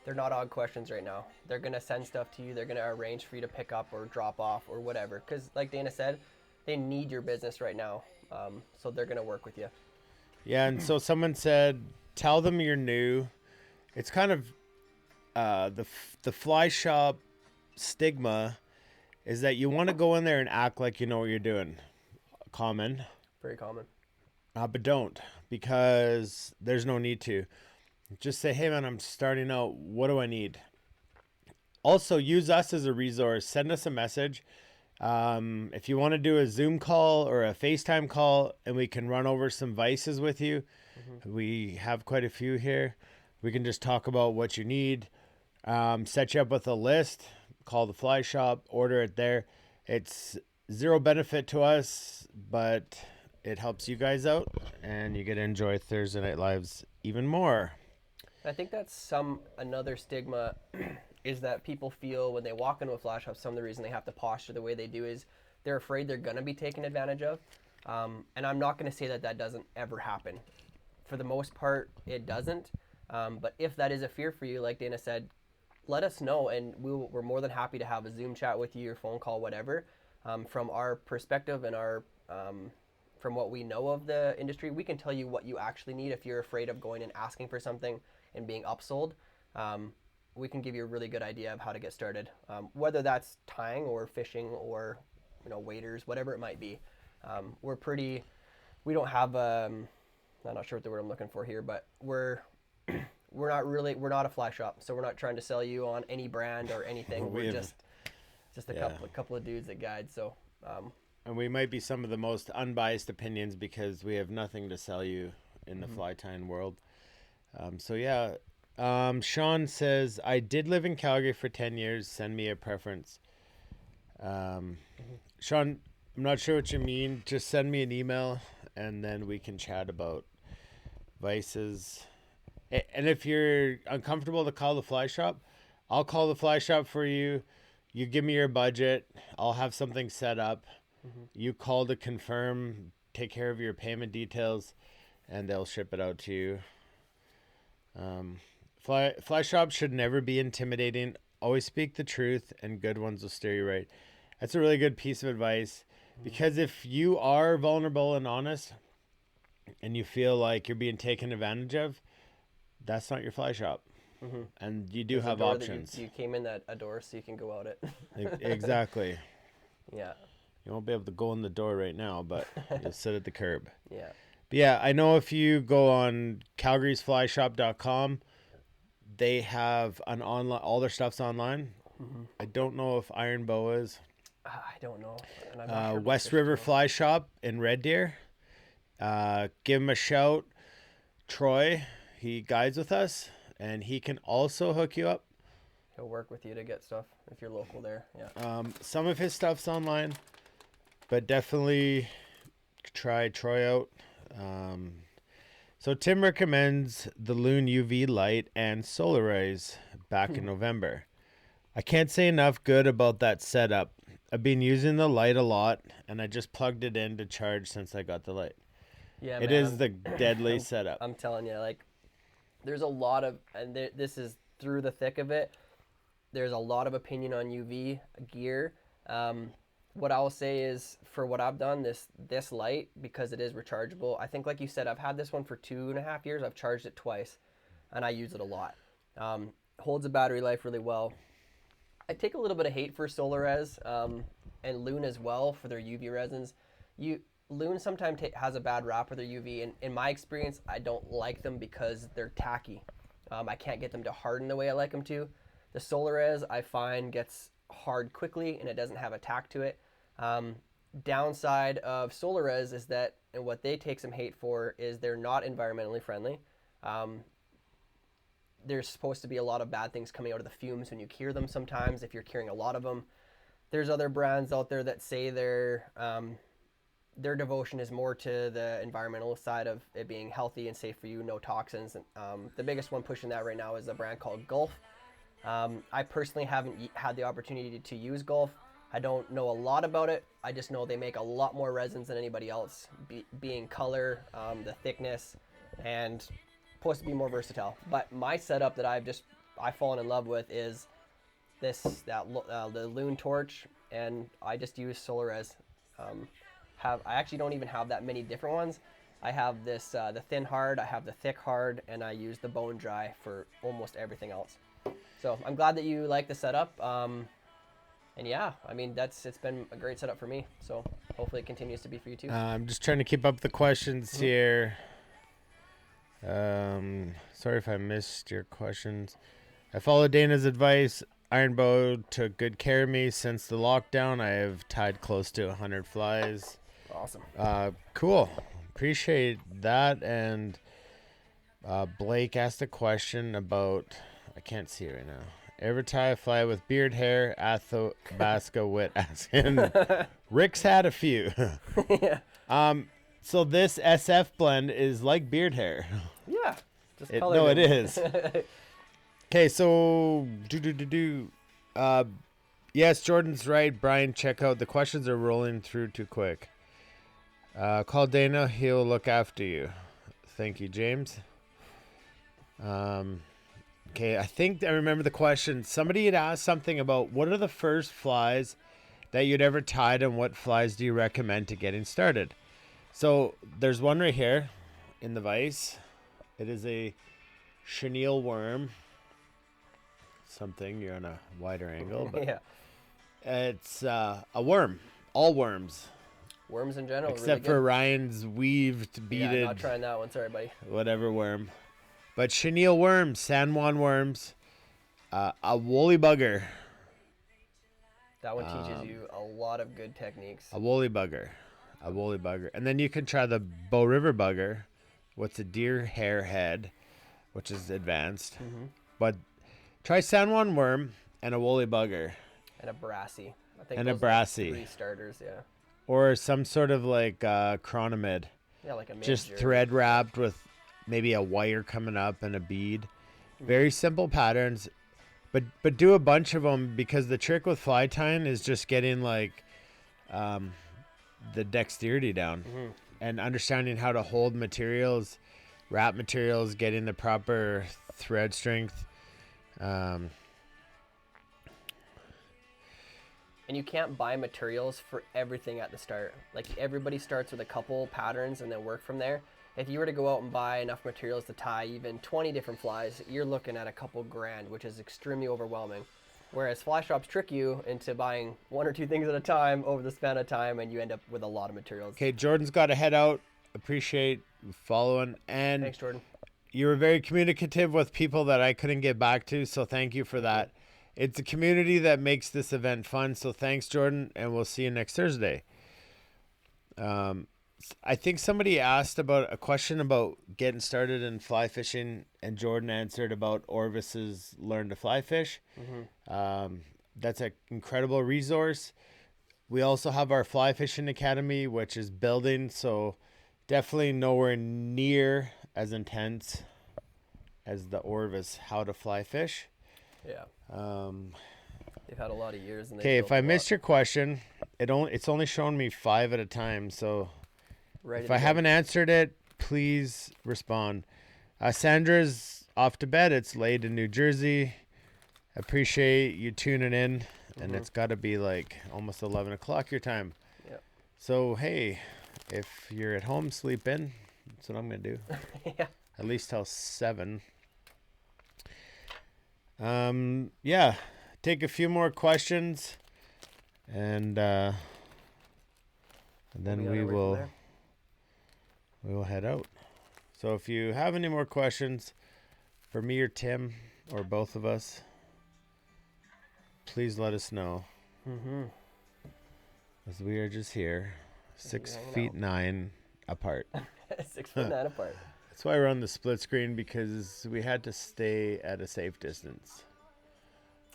They're not odd questions right now. They're gonna send stuff to you. They're gonna arrange for you to pick up or drop off or whatever. Because like Dana said, they need your business right now. So they're gonna work with you. Yeah, and so someone said, tell them you're new. It's kind of the fly shop stigma is that you want to go in there and act like you know what you're doing. Common. Very common. But don't, because there's no need to. Just say, hey man, I'm starting out. What do I need? Also, use us as a resource. Send us a message. If you want to do a Zoom call or a FaceTime call and we can run over some vices with you, we have quite a few here. We can just talk about what you need. Set you up with a list. Call the fly shop. Order it there. It's zero benefit to us, but it helps you guys out, and you get to enjoy Thursday Night Lives even more. I think that's another stigma is that people feel when they walk into a fly shop, some of the reason they have to posture the way they do is they're afraid they're going to be taken advantage of. And I'm not going to say that doesn't ever happen. For the most part, it doesn't. But if that is a fear for you, like Dana said, let us know, and we're more than happy to have a Zoom chat with you or phone call, whatever. From our perspective and our from what we know of the industry, we can tell you what you actually need. If you're afraid of going and asking for something and being upsold, we can give you a really good idea of how to get started, whether that's tying or fishing or waders, whatever it might be. We don't have I'm not sure what the word I'm looking for here, but we're not a fly shop, so we're not trying to sell you on any brand or anything. We're just a couple of dudes that guide. So and we might be some of the most unbiased opinions because we have nothing to sell you in the fly tying world. Sean says, I did live in Calgary for 10 years. Send me a preference. Sean, I'm not sure what you mean. Just send me an email and then we can chat about vices. And if you're uncomfortable to call the fly shop, I'll call the fly shop for you. You give me your budget. I'll have something set up. You call to confirm, take care of your payment details, and they'll ship it out to you. Fly shops should never be intimidating. Always speak the truth, and good ones will steer you right. That's a really good piece of advice, because if you are vulnerable and honest, and you feel like you're being taken advantage of, that's not your fly shop. And you do have options. You came in a door so you can go out it. Exactly. Yeah. You won't be able to go in the door right now, but you'll sit at the curb. Yeah. But yeah, I know if you go on calgarysflyshop.com, they have an online, all their stuff's online. I don't know if Iron Bow is. I don't know. And I'm not sure West River Fly Shop in Red Deer. Give him a shout. Troy, he guides with us, and he can also hook you up. He'll work with you to get stuff if you're local there. Yeah. Some of his stuff's online, but definitely try Troy out. So Tim recommends the Loon UV light and solar rays back in November. I can't say enough good about that setup. I've been using the light a lot, and I just plugged it in to charge since I got the light. Yeah, it is the deadly setup. I'm telling you, like, there's a lot of, and this is through the thick of it, there's a lot of opinion on UV gear. What I will say is, for what I've done, this light, because it is rechargeable, I think, like you said, I've had this one for 2.5 years. I've charged it twice, and I use it a lot. Holds the battery life really well. I take a little bit of hate for Solarez and Loon as well for their UV resins. Loon sometimes has a bad rap with their UV, and in my experience, I don't like them because they're tacky. I can't get them to harden the way I like them to. The Solarez, I find, gets hard quickly, and it doesn't have a tack to it. Downside of Solarez is that, and what they take some hate for, is they're not environmentally friendly. There's supposed to be a lot of bad things coming out of the fumes when you cure them sometimes, if you're curing a lot of them. There's other brands out there that say their devotion is more to the environmental side of it being healthy and safe for you, no toxins. The biggest one pushing that right now is a brand called Gulf. I personally haven't had the opportunity to use Gulf. I don't know a lot about it. I just know they make a lot more resins than anybody else, being color, the thickness, and supposed to be more versatile. But my setup that I've fallen in love with is the Loon torch, and I just use Solarez. I actually don't even have that many different ones. I have this the thin hard, I have the thick hard, and I use the bone dry for almost everything else. So I'm glad that you like the setup. And yeah, I mean, it's been a great setup for me. So hopefully it continues to be for you too. I'm just trying to keep up the questions here. Sorry if I missed your questions. I followed Dana's advice. Iron Bow took good care of me since the lockdown. I have tied close to 100 flies. Awesome. Cool. Appreciate that. And Blake asked a question about, I can't see it right now. Ever tie a fly with beard hair? Athabasca wit asking. Rick's had a few. Yeah. So this SF blend is like beard hair. Yeah. Just no, it is. Okay, so yes, Jordan's right. Brian, check out the questions are rolling through too quick. Call Dana, he'll look after you. Thank you, James. Okay, I think I remember the question. Somebody had asked something about what are the first flies that you'd ever tied and what flies do you recommend to getting started? So there's one right here in the vise. It is a chenille worm. Something, you're on a wider angle, but Yeah. it's a worm. All worms. Worms in general, Except really for good. Ryan's weaved, beaded, Yeah, not trying that one. Sorry, buddy. whatever worm. But chenille worms, San Juan worms, a woolly bugger. That one teaches you a lot of good techniques. A woolly bugger. A woolly bugger. And then you can try the Bow River bugger, what's a deer hair head, which is advanced. But try San Juan worm and a woolly bugger. And a brassy. I think And a those are brassy. 3 starters, yeah. Or some sort of like chronomid. Yeah, like a Just mid-jersey. thread wrapped with maybe a wire coming up and a bead. Very simple patterns. But do a bunch of them, because the trick with fly tying is just getting like the dexterity down and understanding how to hold materials, wrap materials, getting the proper thread strength. And you can't buy materials for everything at the start. Like, everybody starts with a couple patterns and then work from there. If you were to go out and buy enough materials to tie even 20 different flies, you're looking at a couple grand, which is extremely overwhelming. Whereas fly shops trick you into buying 1 or 2 things at a time over the span of time, and you end up with a lot of materials. Okay, Jordan's got to head out. Appreciate following. And Thanks, Jordan. you were very communicative with people that I couldn't get back to, so thank you for that. It's a community that makes this event fun, so thanks, Jordan, and we'll see you next Thursday. I think somebody asked about a question about getting started in fly fishing, and Jordan answered about Orvis's Learn to Fly Fish. That's an incredible resource. We also have our Fly Fishing Academy, which is building, so definitely nowhere near as intense as the Orvis How to Fly Fish. Yeah. They've had a lot of years. And Okay, if I missed your question, it's only showing me 5 at a time, so if I haven't answered it, please respond. Sandra's off to bed. It's late in New Jersey. Appreciate you tuning in, and it's got to be like almost 11 o'clock your time. Yep. So, hey, if you're at home, sleep in. That's what I'm going to do. Yeah. At least till 7. Yeah, take a few more questions, and then we will head out. So if you have any more questions for me or Tim or both of us, please let us know. As we are just here, 6'9" apart. 6'9" apart. That's why we're on the split screen, because we had to stay at a safe distance.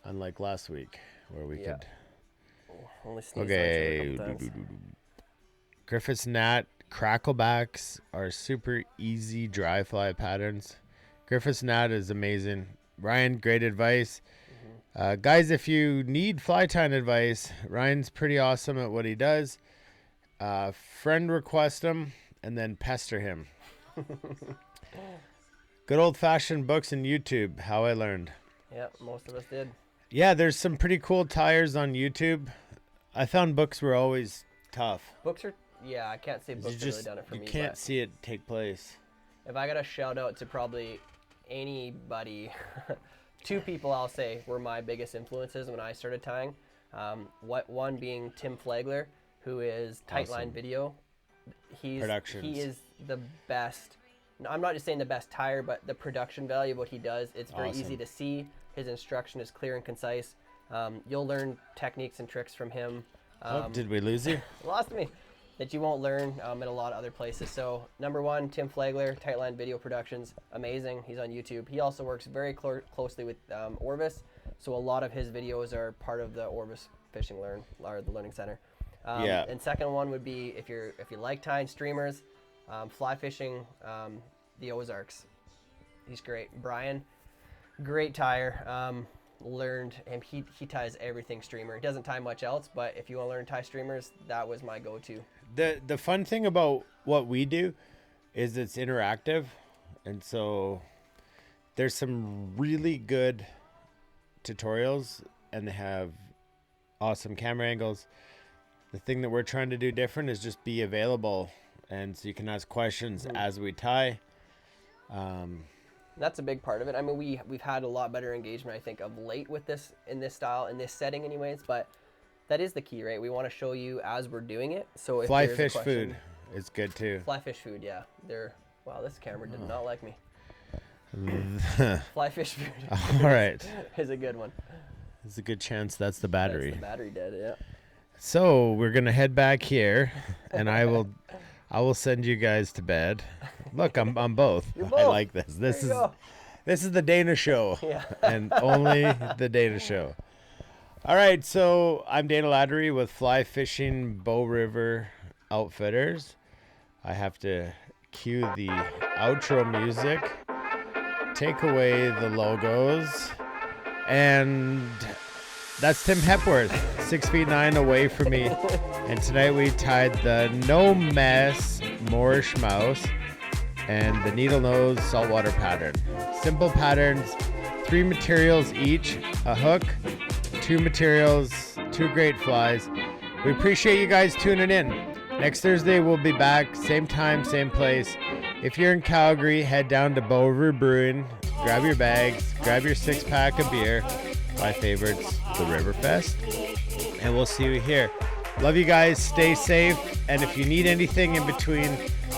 Unlike last week, where we could. Only sneeze Okay. a couple times. Griffith's Gnat cracklebacks are super easy dry fly patterns. Griffith's Gnat is amazing. Ryan, great advice. Guys, if you need fly tying advice, Ryan's pretty awesome at what he does. Friend request him and then pester him. Good old-fashioned books and YouTube, how I learned. Yeah, most of us did. Yeah, there's some pretty cool tires on YouTube. I found books were always tough. Books are, yeah, I can't say books have really done it for me. You can't but see it take place. if I got a shout out to probably anybody, 2 people I'll say were my biggest influences when I started tying. One being Tim Flagler, who is Tightline Awesome. Video. He Productions. is the best. I'm not just saying the best tire, but the production value of what he does. It's very Awesome. easy to see. His instruction is clear and concise. You'll learn techniques and tricks from him. Did we lose you? Lost me. That you won't learn at a lot of other places. So number 1, Tim Flagler, Tightline Video Productions, amazing. He's on YouTube. He also works very closely with Orvis, so a lot of his videos are part of the Orvis Fishing or the Learning Center. Yeah. And second one would be if you like tying streamers, fly fishing, the Ozarks. He's great. Brian, great tire. Learned him. He ties everything streamer. He doesn't tie much else, but if you want to learn tie streamers, that was my go-to. The fun thing about what we do is it's interactive, and so there's some really good tutorials, and they have awesome camera angles. The thing that we're trying to do different is just be available, and so you can ask questions as we tie. That's a big part of it. I mean, we've had a lot better engagement, I think, of late with this, in this style, in this setting anyways, but that is the key, right? We want to show you as we're doing it. So if Fly there's fish a question, food is good too. Fly fish food, yeah. Wow, this camera did not like me. Fly fish food. All right. Is a good one. There's a good chance that's the battery. That's the battery dead, yeah. So we're gonna head back here, and I will send you guys to bed. Look, I'm both. I like this. This is the Dana Show, Yeah. and only the Dana Show. All right, so I'm Dana Laddery with Fly Fishing Bow River Outfitters. I have to cue the outro music, take away the logos, and that's Tim Hepworth, 6'9" away from me. And tonight we tied the No Mess Morrish Mouse and the Needle Nose Saltwater pattern. Simple patterns, 3 materials each, a hook, 2 materials, 2 great flies. We appreciate you guys tuning in. Next Thursday we'll be back, same time, same place. If you're in Calgary, head down to Bow River Brewing, grab your bags, grab your 6-pack of beer, my favorites, the Riverfest, and we'll see you here. Love you guys, stay safe, and if you need anything in between,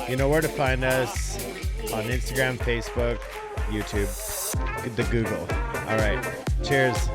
you know where to find us on Instagram, Facebook, YouTube, the Google. All right, cheers.